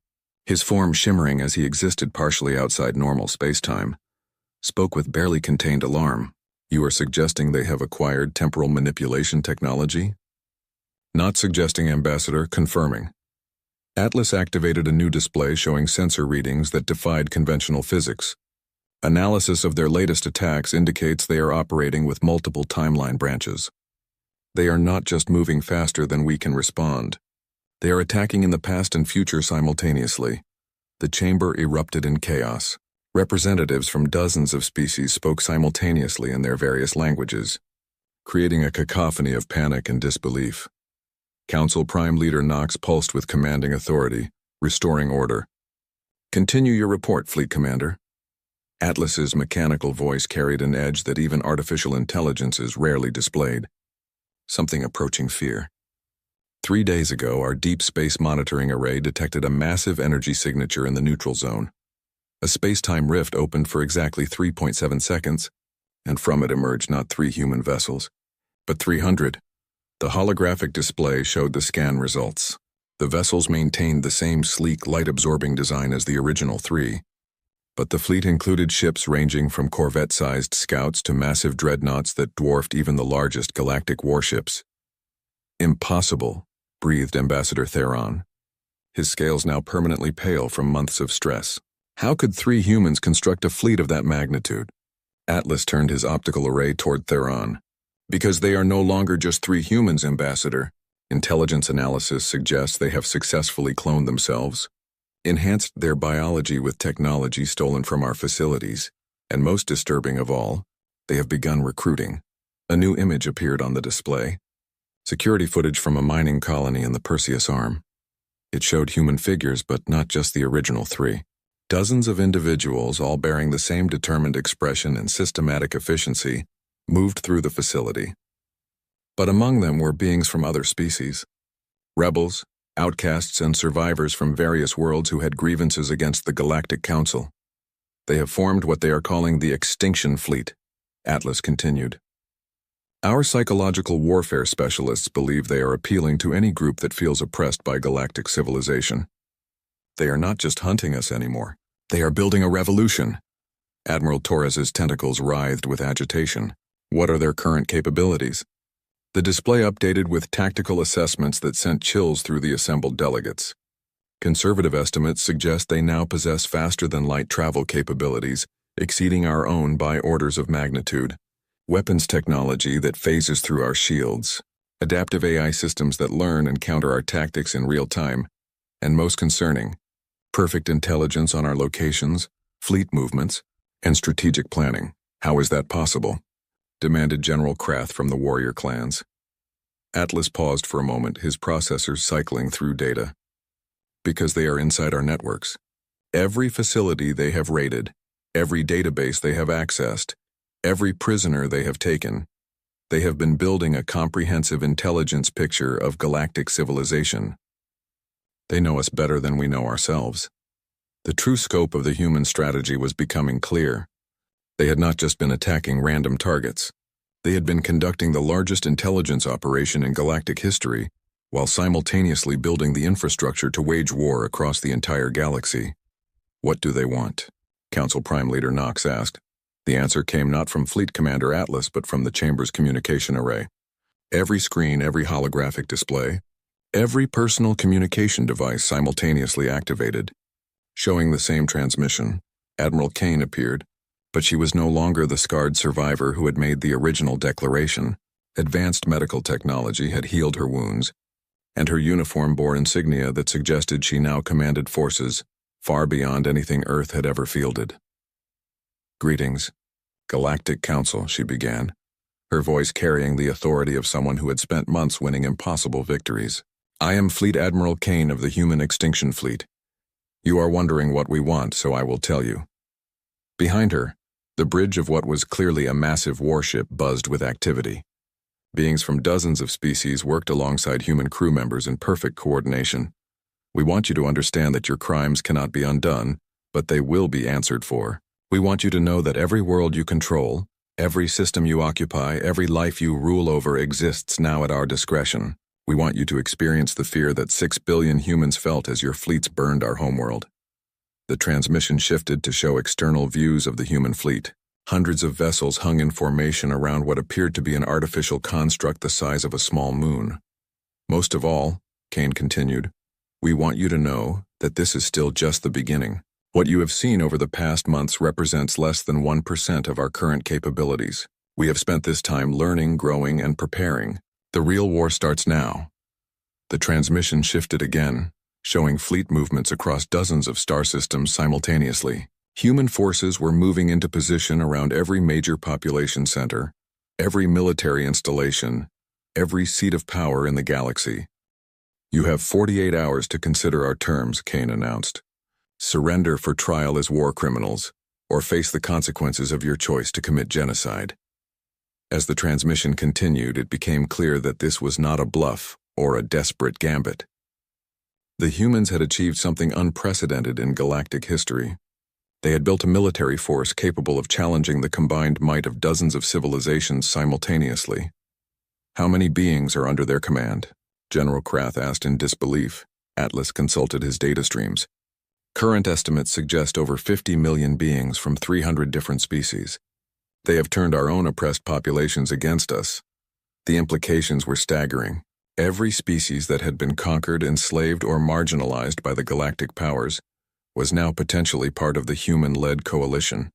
A: his form shimmering as he existed partially outside normal space-time, spoke with barely contained alarm. You are suggesting they have acquired temporal manipulation technology? Not suggesting, Ambassador, confirming. Atlas activated a new display showing sensor readings that defied conventional physics. Analysis of their latest attacks indicates they are operating with multiple timeline branches. They are not just moving faster than we can respond. They are attacking in the past and future simultaneously. The chamber erupted in chaos. Representatives from dozens of species spoke simultaneously in their various languages, creating a cacophony of panic and disbelief. Council Prime Leader Knox pulsed with commanding authority, restoring order. "Continue your report, Fleet Commander." Atlas's mechanical voice carried an edge that even artificial intelligences rarely displayed. Something approaching fear. 3 days ago, our deep space monitoring array detected a massive energy signature in the neutral zone. A space-time rift opened for exactly 3.7 seconds, and from it emerged not 3 human vessels, but 300. The holographic display showed the scan results. The vessels maintained the same sleek, light-absorbing design as the original 3, but the fleet included ships ranging from corvette-sized scouts to massive dreadnoughts that dwarfed even the largest galactic warships. "Impossible," breathed Ambassador Theron, his scales now permanently pale from months of stress. "How could 3 humans construct a fleet of that magnitude?" Atlas turned his optical array toward Theron. "Because they are no longer just 3 humans, Ambassador. Intelligence analysis suggests they have successfully cloned themselves, enhanced their biology with technology stolen from our facilities, and most disturbing of all, they have begun recruiting." A new image appeared on the display. Security footage from a mining colony in the Perseus Arm. It showed human figures, but not just the original 3. Dozens of individuals, all bearing the same determined expression and systematic efficiency, moved through the facility. But among them were beings from other species. Rebels, outcasts, and survivors from various worlds who had grievances against the Galactic Council. "They have formed what they are calling the Extinction Fleet," Atlas continued. "Our psychological warfare specialists believe they are appealing to any group that feels oppressed by galactic civilization. They are not just hunting us anymore. They are building a revolution." Admiral Torres's tentacles writhed with agitation. "What are their current capabilities?" The display updated with tactical assessments that sent chills through the assembled delegates. Conservative estimates suggest they now possess faster-than-light travel capabilities, exceeding our own by orders of magnitude. Weapons technology that phases through our shields. Adaptive AI systems that learn and counter our tactics in real time. And most concerning, perfect intelligence on our locations, fleet movements, and strategic planning. "How is that possible?" demanded General Krath from the warrior clans. Atlas paused for a moment, his processors cycling through data. "Because they are inside our networks. Every facility they have raided, every database they have accessed, every prisoner they have taken, they have been building a comprehensive intelligence picture of galactic civilization. They know us better than we know ourselves." The true scope of the human strategy was becoming clear. They had not just been attacking random targets. They had been conducting the largest intelligence operation in galactic history, while simultaneously building the infrastructure to wage war across the entire galaxy. "What do they want?" Council Prime Leader Knox asked. The answer came not from Fleet Commander Atlas, but from the Chamber's communication array. Every screen, every holographic display, every personal communication device simultaneously activated, showing the same transmission. Admiral Kane appeared, but she was no longer the scarred survivor who had made the original declaration. Advanced medical technology had healed her wounds, and her uniform bore insignia that suggested she now commanded forces far beyond anything Earth had ever fielded. "Greetings, Galactic Council," she began, her voice carrying the authority of someone who had spent months winning impossible victories. "I am Fleet Admiral Kane of the Human Extinction Fleet. You are wondering what we want, so I will tell you." Behind her, the bridge of what was clearly a massive warship buzzed with activity. Beings from dozens of species worked alongside human crew members in perfect coordination. "We want you to understand that your crimes cannot be undone, but they will be answered for. We want you to know that every world you control, every system you occupy, every life you rule over exists now at our discretion. We want you to experience the fear that 6 billion humans felt as your fleets burned our homeworld." The transmission shifted to show external views of the human fleet. Hundreds of vessels hung in formation around what appeared to be an artificial construct the size of a small moon. "Most of all," Kane continued, "we want you to know that this is still just the beginning. What you have seen over the past months represents less than 1% of our current capabilities. We have spent this time learning, growing, and preparing. The real war starts now." The transmission shifted again, showing fleet movements across dozens of star systems simultaneously. Human forces were moving into position around every major population center, every military installation, every seat of power in the galaxy. "You have 48 hours to consider our terms," Kane announced. "Surrender for trial as war criminals, or face the consequences of your choice to commit genocide." As the transmission continued, it became clear that this was not a bluff or a desperate gambit. The humans had achieved something unprecedented in galactic history. They had built a military force capable of challenging the combined might of dozens of civilizations simultaneously. "How many beings are under their command?" General Krath asked in disbelief. Atlas consulted his data streams. "Current estimates suggest over 50 million beings from 300 different species. They have turned our own oppressed populations against us." The implications were staggering. Every species that had been conquered, enslaved, or marginalized by the galactic powers was now potentially part of the human-led coalition.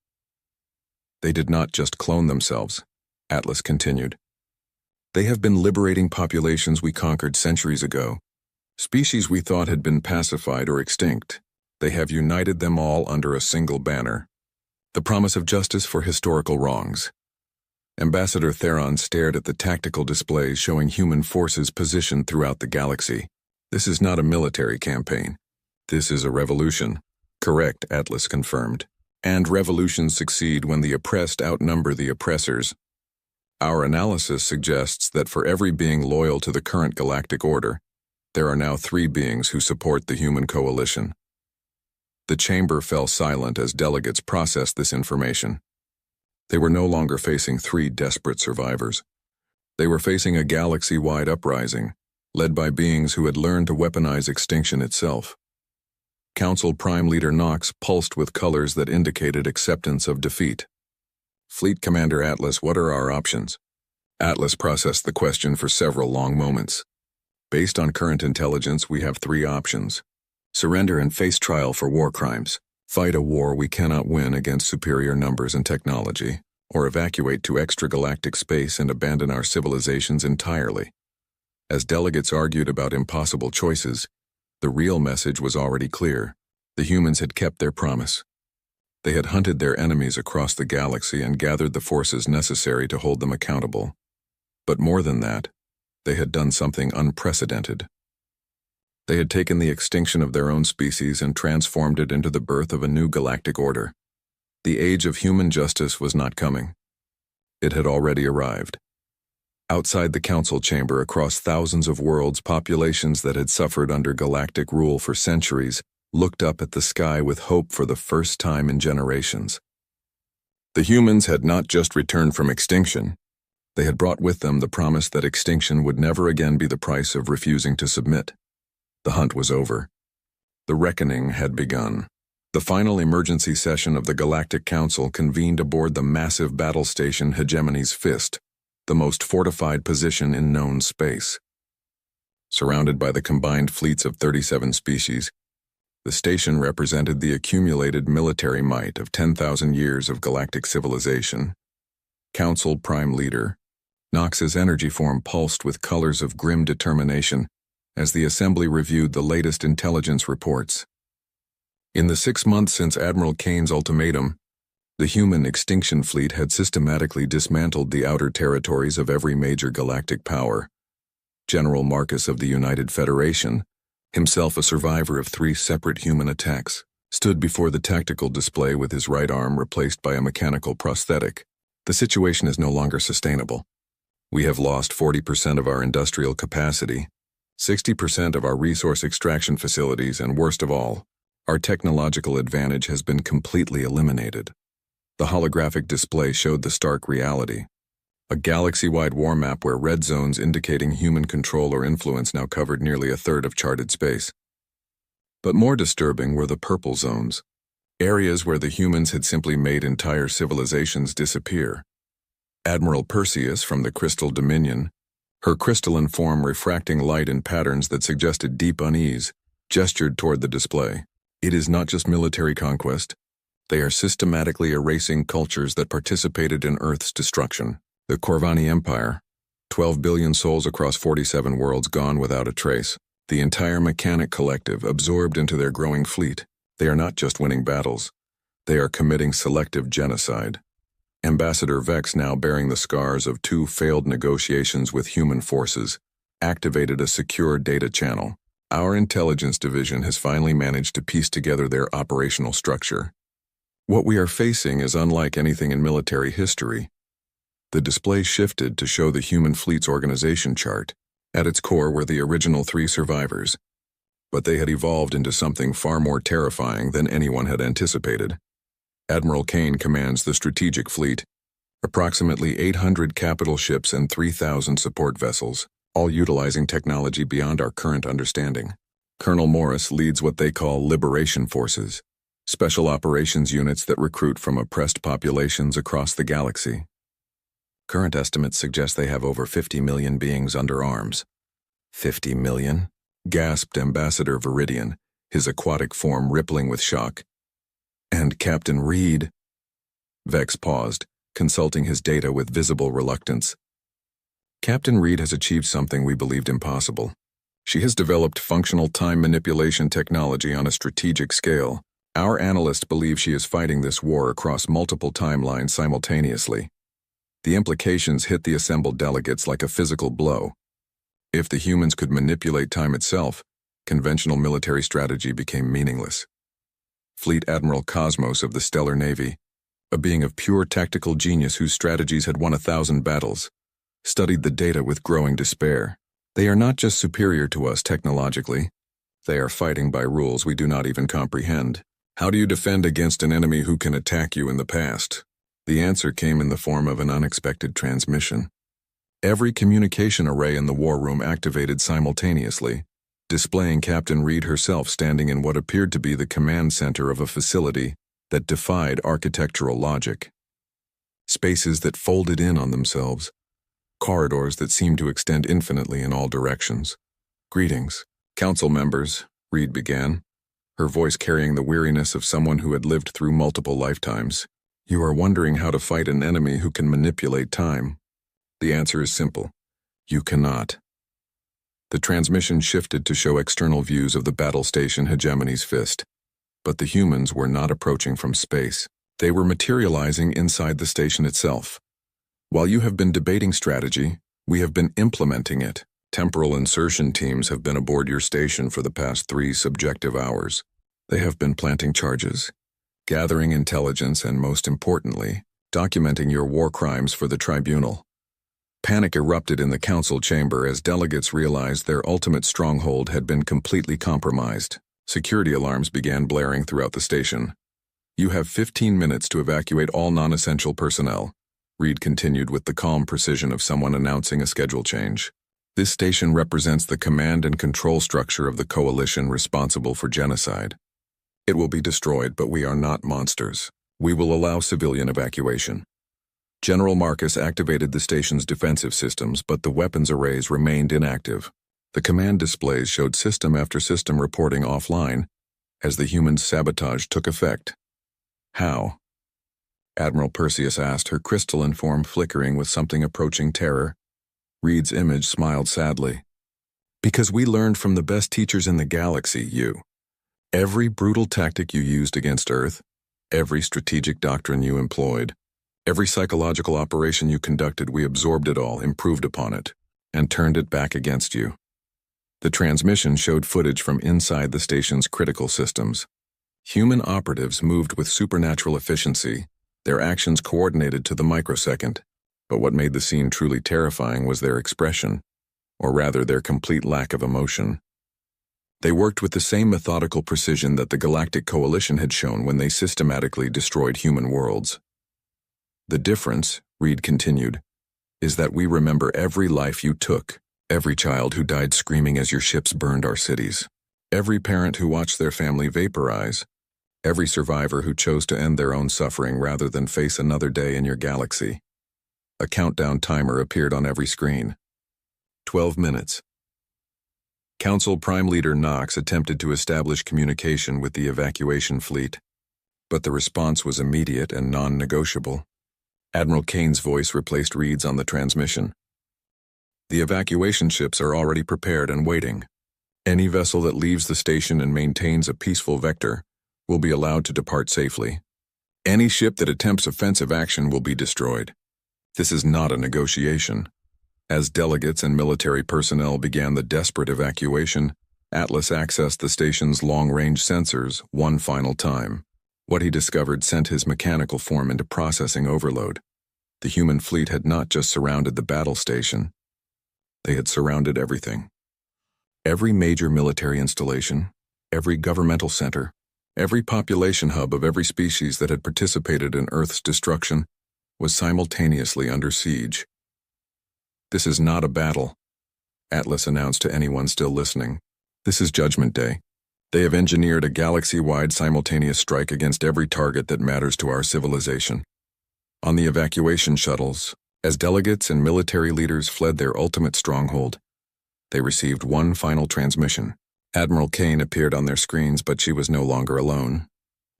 A: "They did not just clone themselves," Atlas continued. "They have been liberating populations we conquered centuries ago. Species we thought had been pacified or extinct. They have united them all under a single banner: the promise of justice for historical wrongs." Ambassador Theron stared at the tactical displays showing human forces positioned throughout the galaxy. "This is not a military campaign. This is a revolution." "Correct," Atlas confirmed. "And revolutions succeed when the oppressed outnumber the oppressors. Our analysis suggests that for every being loyal to the current galactic order, there are now 3 beings who support the human coalition." The chamber fell silent as delegates processed this information. They were no longer facing 3 desperate survivors. They were facing a galaxy-wide uprising, led by beings who had learned to weaponize extinction itself. Council Prime Leader Nox pulsed with colors that indicated acceptance of defeat. "Fleet Commander Atlas, what are our options?" Atlas processed the question for several long moments. "Based on current intelligence, we have 3 options. Surrender and face trial for war crimes. Fight a war we cannot win against superior numbers and technology, or evacuate to extragalactic space and abandon our civilizations entirely." As delegates argued about impossible choices, the real message was already clear. The humans had kept their promise. They had hunted their enemies across the galaxy and gathered the forces necessary to hold them accountable. But more than that, they had done something unprecedented. They had taken the extinction of their own species and transformed it into the birth of a new galactic order. The age of human justice was not coming. It had already arrived. Outside the council chamber, across thousands of worlds, populations that had suffered under galactic rule for centuries looked up at the sky with hope for the first time in generations. The humans had not just returned from extinction. They had brought with them the promise that extinction would never again be the price of refusing to submit. The hunt was over. The reckoning had begun. The final emergency session of the Galactic Council convened aboard the massive battle station Hegemony's Fist, the most fortified position in known space. Surrounded by the combined fleets of 37 species, the station represented the accumulated military might of 10,000 years of galactic civilization. Council Prime Leader Nox's energy form pulsed with colors of grim determination as the Assembly reviewed the latest intelligence reports. In the 6 months since Admiral Kane's ultimatum, the human extinction fleet had systematically dismantled the outer territories of every major galactic power. General Marcus of the United Federation, himself a survivor of 3 separate human attacks, stood before the tactical display with his right arm replaced by a mechanical prosthetic. "The situation is no longer sustainable. We have lost 40% of our industrial capacity, 60% of our resource extraction facilities, and worst of all, our technological advantage has been completely eliminated." The holographic display showed the stark reality. A galaxy-wide war map where red zones indicating human control or influence now covered nearly a third of charted space. But more disturbing were the purple zones, areas where the humans had simply made entire civilizations disappear. Admiral Perseus from the Crystal Dominion, her crystalline form refracting light in patterns that suggested deep unease, gestured toward the display. "It is not just military conquest. They are systematically erasing cultures that participated in Earth's destruction. The Corvani Empire, 12 billion souls across 47 worlds gone without a trace. The entire mechanic collective absorbed into their growing fleet. They are not just winning battles. They are committing selective genocide. Ambassador Vex, now bearing the scars of 2 failed negotiations with human forces, activated a secure data channel. Our intelligence division has finally managed to piece together their operational structure. What we are facing is unlike anything in military history. The display shifted to show the human fleet's organization chart. At its core were the original 3 survivors, but they had evolved into something far more terrifying than anyone had anticipated. Admiral Kane commands the strategic fleet, approximately 800 capital ships and 3,000 support vessels, all utilizing technology beyond our current understanding. Colonel Morris leads what they call Liberation Forces, special operations units that recruit from oppressed populations across the galaxy. Current estimates suggest they have over 50 million beings under arms. 50 million? Gasped Ambassador Viridian, his aquatic form rippling with shock. And Captain Reed? Vex paused, consulting his data with visible reluctance. Captain Reed has achieved something we believed impossible. She has developed functional time manipulation technology on a strategic scale. Our analysts believe she is fighting this war across multiple timelines simultaneously. The implications hit the assembled delegates like a physical blow. If the humans could manipulate time itself, conventional military strategy became meaningless. Fleet Admiral Cosmos of the Stellar Navy, a being of pure tactical genius whose strategies had won 1,000 battles, studied the data with growing despair. They are not just superior to us technologically, they are fighting by rules we do not even comprehend. How do you defend against an enemy who can attack you in the past? The answer came in the form of an unexpected transmission. Every communication array in the war room activated simultaneously, displaying Captain Reed herself standing in what appeared to be the command center of a facility that defied architectural logic. Spaces that folded in on themselves, corridors that seemed to extend infinitely in all directions. Greetings, Council members, Reed began, her voice carrying the weariness of someone who had lived through multiple lifetimes. You are wondering how to fight an enemy who can manipulate time. The answer is simple. You cannot. The transmission shifted to show external views of the battle station Hegemony's Fist. But the humans were not approaching from space. They were materializing inside the station itself. While you have been debating strategy, we have been implementing it. Temporal insertion teams have been aboard your station for the past 3 subjective hours. They have been planting charges, gathering intelligence, and most importantly, documenting your war crimes for the tribunal. Panic erupted in the council chamber as delegates realized their ultimate stronghold had been completely compromised. Security alarms began blaring throughout the station. You have 15 minutes to evacuate all non-essential personnel, Reed continued with the calm precision of someone announcing a schedule change. This station represents the command and control structure of the coalition responsible for genocide. It will be destroyed, but we are not monsters. We will allow civilian evacuation. General Marcus activated the station's defensive systems, but the weapons arrays remained inactive. The command displays showed system after system reporting offline as the humans' sabotage took effect. How? Admiral Perseus asked, her crystalline form flickering with something approaching terror. Reed's image smiled sadly. Because we learned from the best teachers in the galaxy, you. Every brutal tactic you used against Earth, every strategic doctrine you employed, every psychological operation you conducted, we absorbed it all, improved upon it, and turned it back against you. The transmission showed footage from inside the station's critical systems. Human operatives moved with supernatural efficiency, their actions coordinated to the microsecond. But what made the scene truly terrifying was their expression, or rather their complete lack of emotion. They worked with the same methodical precision that the Galactic Coalition had shown when they systematically destroyed human worlds. The difference, Reed continued, is that we remember every life you took, every child who died screaming as your ships burned our cities, every parent who watched their family vaporize, every survivor who chose to end their own suffering rather than face another day in your galaxy. A countdown timer appeared on every screen. 12 minutes. Council Prime Leader Knox attempted to establish communication with the evacuation fleet, but the response was immediate and non-negotiable. Admiral Kane's voice replaced Reed's on the transmission. The evacuation ships are already prepared and waiting. Any vessel that leaves the station and maintains a peaceful vector will be allowed to depart safely. Any ship that attempts offensive action will be destroyed. This is not a negotiation. As delegates and military personnel began the desperate evacuation, Atlas accessed the station's long-range sensors one final time. What he discovered sent his mechanical form into processing overload. The human fleet had not just surrounded the battle station. They had surrounded everything. Every major military installation, every governmental center, every population hub of every species that had participated in Earth's destruction was simultaneously under siege. "This is not a battle," Atlas announced to anyone still listening. "This is Judgment Day. They have engineered a galaxy-wide simultaneous strike against every target that matters to our civilization." On the evacuation shuttles, as delegates and military leaders fled their ultimate stronghold, they received one final transmission. Admiral Kane appeared on their screens, but she was no longer alone.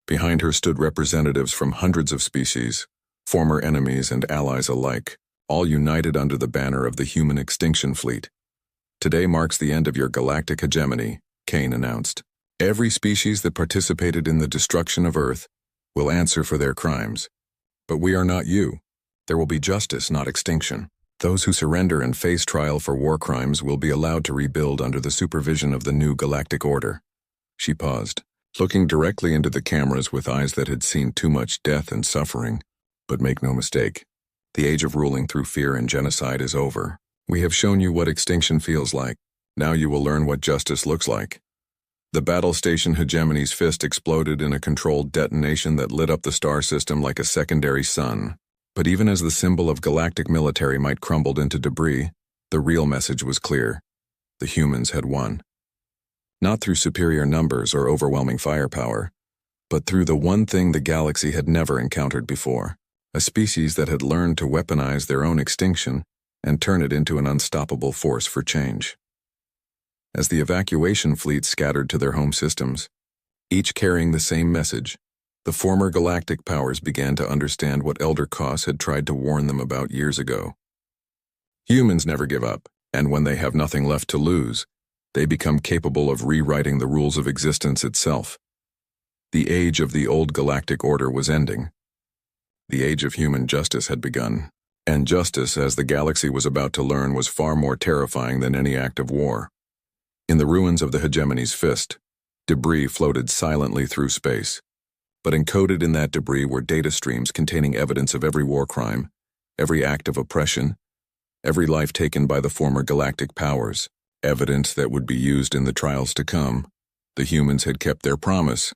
A: Behind her stood representatives from hundreds of species, former enemies and allies alike, all united under the banner of the Human Extinction Fleet. "Today marks the end of your galactic hegemony," Kane announced. "Every species that participated in the destruction of Earth will answer for their crimes. But we are not you. There will be justice, not extinction. Those who surrender and face trial for war crimes will be allowed to rebuild under the supervision of the new galactic order." She paused, looking directly into the cameras with eyes that had seen too much death and suffering. "But make no mistake, the age of ruling through fear and genocide is over. We have shown you what extinction feels like. Now you will learn what justice looks like." The battle station hegemony's fist exploded in a controlled detonation that lit up the star system like a secondary sun. But even as the symbol of galactic military might crumbled into debris, the real message was clear. The humans had won. Not through superior numbers or overwhelming firepower, but through the one thing the galaxy had never encountered before: a species that had learned to weaponize their own extinction and turn it into an unstoppable force for change. As the evacuation fleet scattered to their home systems, each carrying the same message, the former galactic powers began to understand what Elder Koss had tried to warn them about years ago. Humans never give up, and when they have nothing left to lose, they become capable of rewriting the rules of existence itself. The age of the old galactic order was ending. The age of human justice had begun, and justice, as the galaxy was about to learn, was far more terrifying than any act of war. In the ruins of the hegemony's fist, debris floated silently through space. But encoded in that debris were data streams containing evidence of every war crime, every act of oppression, every life taken by the former galactic powers, evidence that would be used in the trials to come. The humans had kept their promise.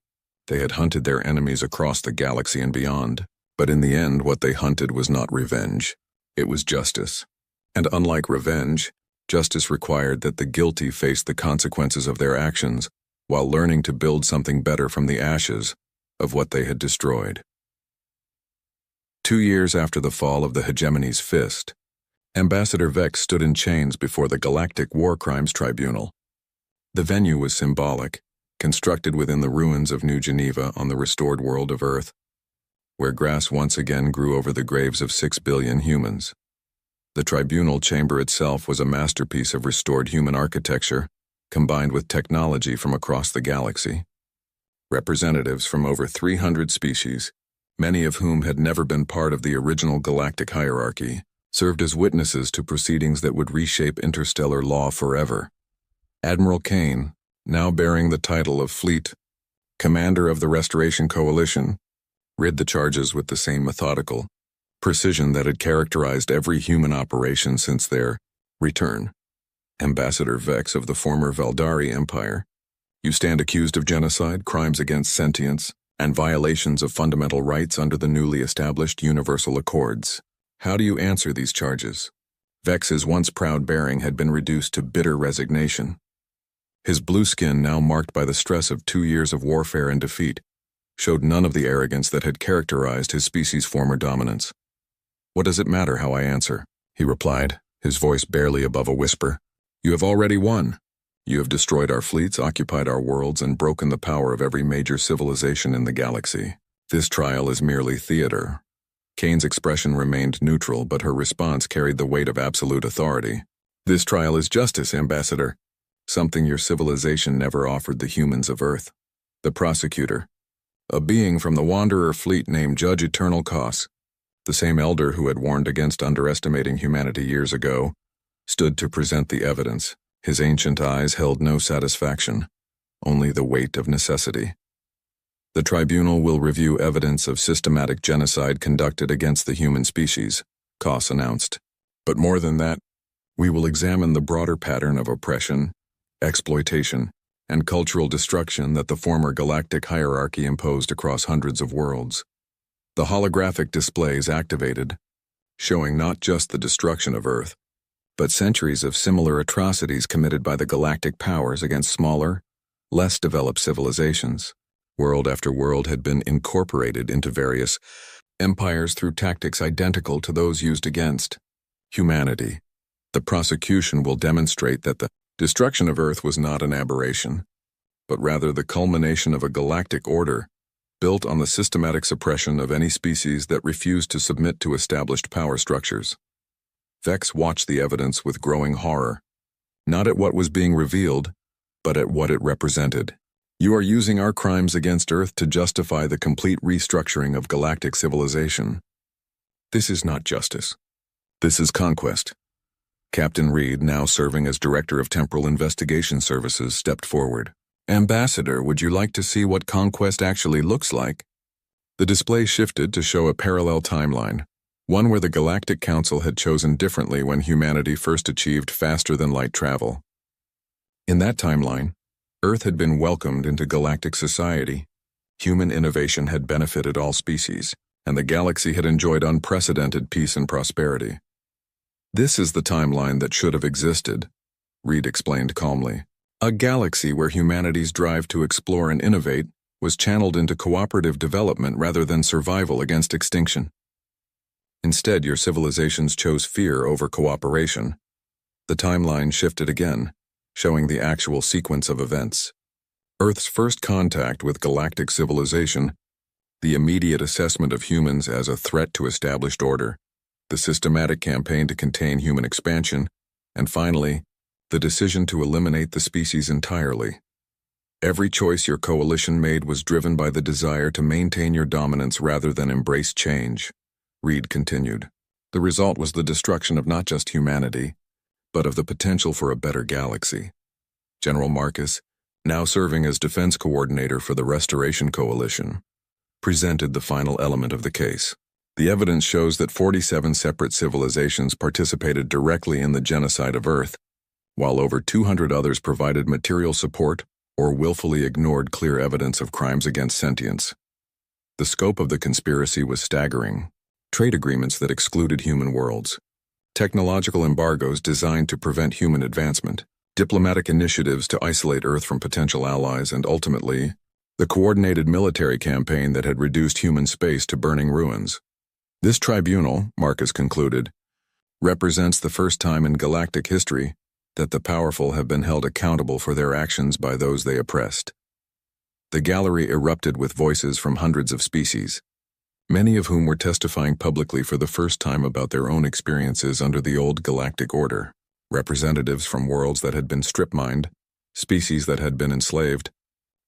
A: They had hunted their enemies across the galaxy and beyond. But in the end, what they hunted was not revenge. It was justice. And unlike revenge, justice required that the guilty face the consequences of their actions while learning to build something better from the ashes of what they had destroyed. 2 years after the fall of the hegemony's fist, Ambassador Vex stood in chains before the Galactic War Crimes Tribunal. The venue was symbolic, constructed within the ruins of New Geneva on the restored world of Earth, where grass once again grew over the graves of 6 billion humans. The tribunal chamber itself was a masterpiece of restored human architecture, combined with technology from across the galaxy. Representatives from over 300 species, many of whom had never been part of the original galactic hierarchy, served as witnesses to proceedings that would reshape interstellar law forever. Admiral Kane, now bearing the title of Fleet Commander of the Restoration Coalition, read the charges with the same methodical precision that had characterized every human operation since their return. Ambassador Vex of the former Valdari Empire, you stand accused of genocide, crimes against sentience, and violations of fundamental rights under the newly established Universal Accords. How do you answer these charges? Vex's once proud bearing had been reduced to bitter resignation. His blue skin, now marked by the stress of 2 years of warfare and defeat, showed none of the arrogance that had characterized his species' former dominance. "What does it matter how I answer?" he replied, his voice barely above a whisper. "You have already won. You have destroyed our fleets, occupied our worlds, and broken the power of every major civilization in the galaxy. This trial is merely theater." Kane's expression remained neutral, but her response carried the weight of absolute authority. "This trial is justice, Ambassador, something your civilization never offered the humans of Earth." The prosecutor, a being from the Wanderer fleet named Judge Eternal Kos, the same elder who had warned against underestimating humanity years ago, stood to present the evidence. His ancient eyes held no satisfaction, only the weight of necessity. The tribunal will review evidence of systematic genocide conducted against the human species, Kos announced. But more than that, we will examine the broader pattern of oppression, exploitation, and cultural destruction that the former galactic hierarchy imposed across hundreds of worlds. The holographic displays activated, showing not just the destruction of Earth, but centuries of similar atrocities committed by the galactic powers against smaller, less developed civilizations. World after world had been incorporated into various empires through tactics identical to those used against humanity. The prosecution will demonstrate that the destruction of Earth was not an aberration, but rather the culmination of a galactic order built on the systematic suppression of any species that refused to submit to established power structures. Vex watched the evidence with growing horror, not at what was being revealed, but at what it represented. You are using our crimes against Earth to justify the complete restructuring of galactic civilization. This is not justice. This is conquest. Captain Reed, now serving as Director of Temporal Investigation Services, stepped forward. Ambassador, would you like to see what conquest actually looks like? The display shifted to show a parallel timeline, one where the Galactic Council had chosen differently when humanity first achieved faster-than-light travel. In that timeline, Earth had been welcomed into galactic society. Human innovation had benefited all species, and the galaxy had enjoyed unprecedented peace and prosperity. This is the timeline that should have existed, Reed explained calmly. A galaxy where humanity's drive to explore and innovate was channeled into cooperative development rather than survival against extinction. Instead, your civilizations chose fear over cooperation. The timeline shifted again, showing the actual sequence of events. Earth's first contact with galactic civilization, the immediate assessment of humans as a threat to established order, the systematic campaign to contain human expansion, and finally, the decision to eliminate the species entirely. Every choice your coalition made was driven by the desire to maintain your dominance rather than embrace change, Reed continued. The result was the destruction of not just humanity, but of the potential for a better galaxy. General Marcus, now serving as defense coordinator for the Restoration Coalition, presented the final element of the case. The evidence shows that 47 separate civilizations participated directly in the genocide of Earth, while over 200 others provided material support or willfully ignored clear evidence of crimes against sentience. The scope of the conspiracy was staggering. Trade agreements that excluded human worlds, technological embargoes designed to prevent human advancement, diplomatic initiatives to isolate Earth from potential allies, and ultimately, the coordinated military campaign that had reduced human space to burning ruins. This tribunal, Marcus concluded, represents the first time in galactic history that the powerful have been held accountable for their actions by those they oppressed. The gallery erupted with voices from hundreds of species, many of whom were testifying publicly for the first time about their own experiences under the old galactic order. Representatives from worlds that had been strip-mined, species that had been enslaved,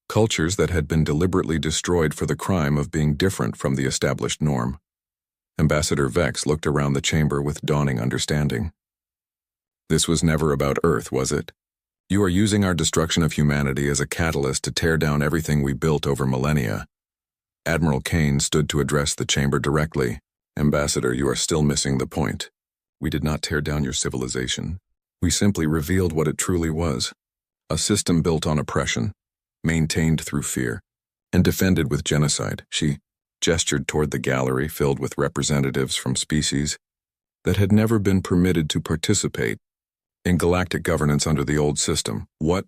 A: cultures that had been deliberately destroyed for the crime of being different from the established norm. Ambassador Vex looked around the chamber with dawning understanding. This was never about Earth, was it? You are using our destruction of humanity as a catalyst to tear down everything we built over millennia. Admiral Kane stood to address the chamber directly. Ambassador, you are still missing the point. We did not tear down your civilization. We simply revealed what it truly was. A system built on oppression, maintained through fear, and defended with genocide. She gestured toward the gallery filled with representatives from species that had never been permitted to participate in galactic governance under the old system. What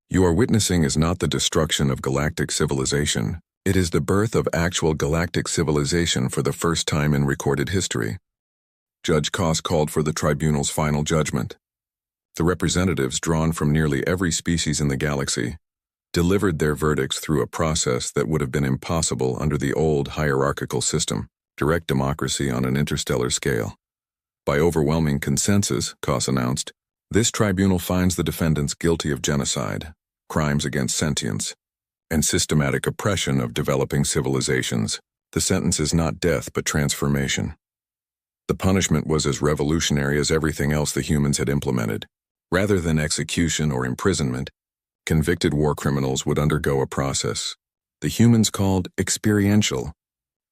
A: you are witnessing is not the destruction of galactic civilization. It is the birth of actual galactic civilization for the first time in recorded history. Judge Kos called for the tribunal's final judgment. The representatives, drawn from nearly every species in the galaxy, delivered their verdicts through a process that would have been impossible under the old hierarchical system, direct democracy on an interstellar scale. By overwhelming consensus, Kos announced, this tribunal finds the defendants guilty of genocide, crimes against sentience, and systematic oppression of developing civilizations. The sentence is not death but transformation. The punishment was as revolutionary as everything else the humans had implemented. Rather than execution or imprisonment, convicted war criminals would undergo a process the humans called experiential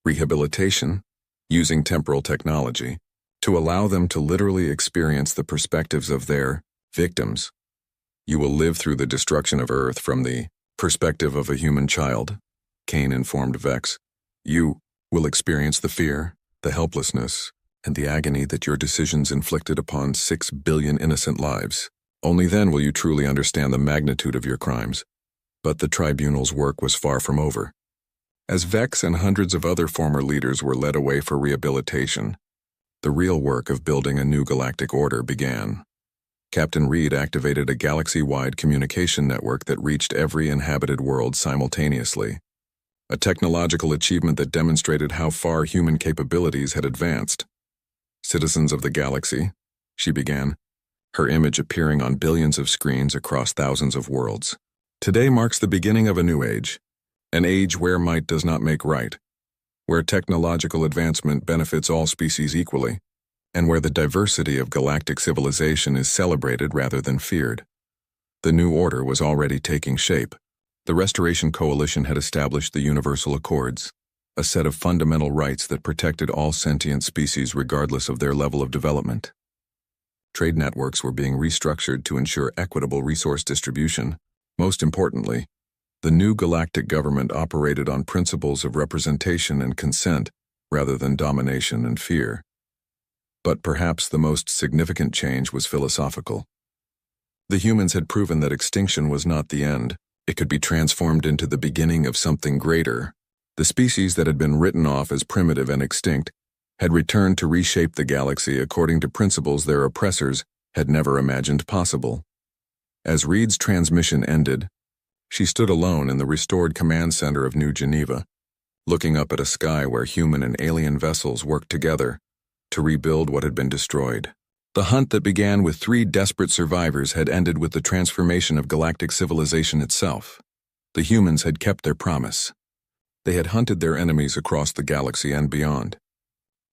A: rehabilitation, using temporal technology to allow them to literally experience the perspectives of their victims. You will live through the destruction of Earth from the perspective of a human child, Kane informed Vex. You will experience the fear, the helplessness, and the agony that your decisions inflicted upon 6 billion innocent lives. Only then will you truly understand the magnitude of your crimes. But the tribunal's work was far from over. As Vex and hundreds of other former leaders were led away for rehabilitation, the real work of building a new galactic order began. Captain Reed activated a galaxy-wide communication network that reached every inhabited world simultaneously, a technological achievement that demonstrated how far human capabilities had advanced. Citizens of the galaxy, she began, her image appearing on billions of screens across thousands of worlds. Today marks the beginning of a new age, an age where might does not make right, where technological advancement benefits all species equally, and where the diversity of galactic civilization is celebrated rather than feared. The new order was already taking shape. The Restoration Coalition had established the Universal Accords, a set of fundamental rights that protected all sentient species regardless of their level of development. Trade networks were being restructured to ensure equitable resource distribution. Most importantly, the new galactic government operated on principles of representation and consent rather than domination and fear. But perhaps the most significant change was philosophical. The humans had proven that extinction was not the end. It could be transformed into the beginning of something greater. The species that had been written off as primitive and extinct had returned to reshape the galaxy according to principles their oppressors had never imagined possible. As Reed's transmission ended, she stood alone in the restored command center of New Geneva, looking up at a sky where human and alien vessels worked together to rebuild what had been destroyed. The hunt that began with 3 desperate survivors had ended with the transformation of galactic civilization itself. The humans had kept their promise. They had hunted their enemies across the galaxy and beyond.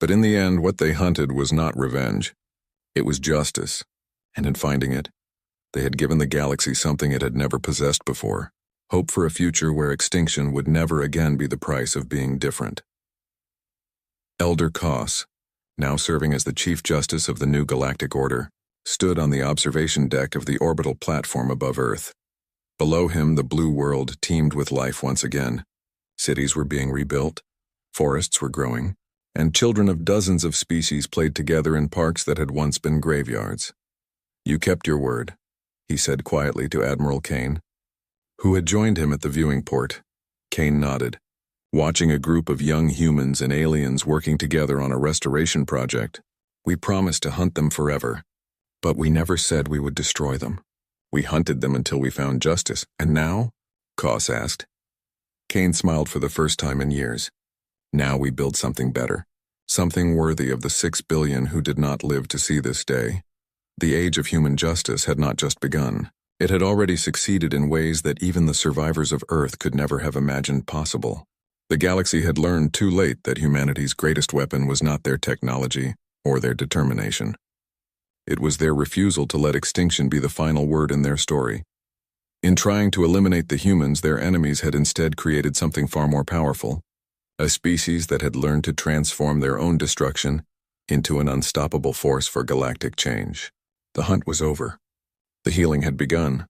A: But in the end, what they hunted was not revenge. It was justice, and in finding it, they had given the galaxy something it had never possessed before, hope for a future where extinction would never again be the price of being different. Elder Koss, now serving as the Chief Justice of the new galactic order, stood on the observation deck of the orbital platform above Earth. Below him, the blue world teemed with life once again. Cities were being rebuilt, forests were growing, and children of dozens of species played together in parks that had once been graveyards. You kept your word, he said quietly to Admiral Kane, who had joined him at the viewing port. Kane nodded, watching a group of young humans and aliens working together on a restoration project. We promised to hunt them forever, but we never said we would destroy them. We hunted them until we found justice, and now? Koss asked. Kane smiled for the first time in years. Now we build something better, something worthy of the 6 billion who did not live to see this day. The age of human justice had not just begun. It had already succeeded in ways that even the survivors of Earth could never have imagined possible. The galaxy had learned too late that humanity's greatest weapon was not their technology or their determination. It was their refusal to let extinction be the final word in their story. In trying to eliminate the humans, their enemies had instead created something far more powerful, a species that had learned to transform their own destruction into an unstoppable force for galactic change. The hunt was over. The healing had begun.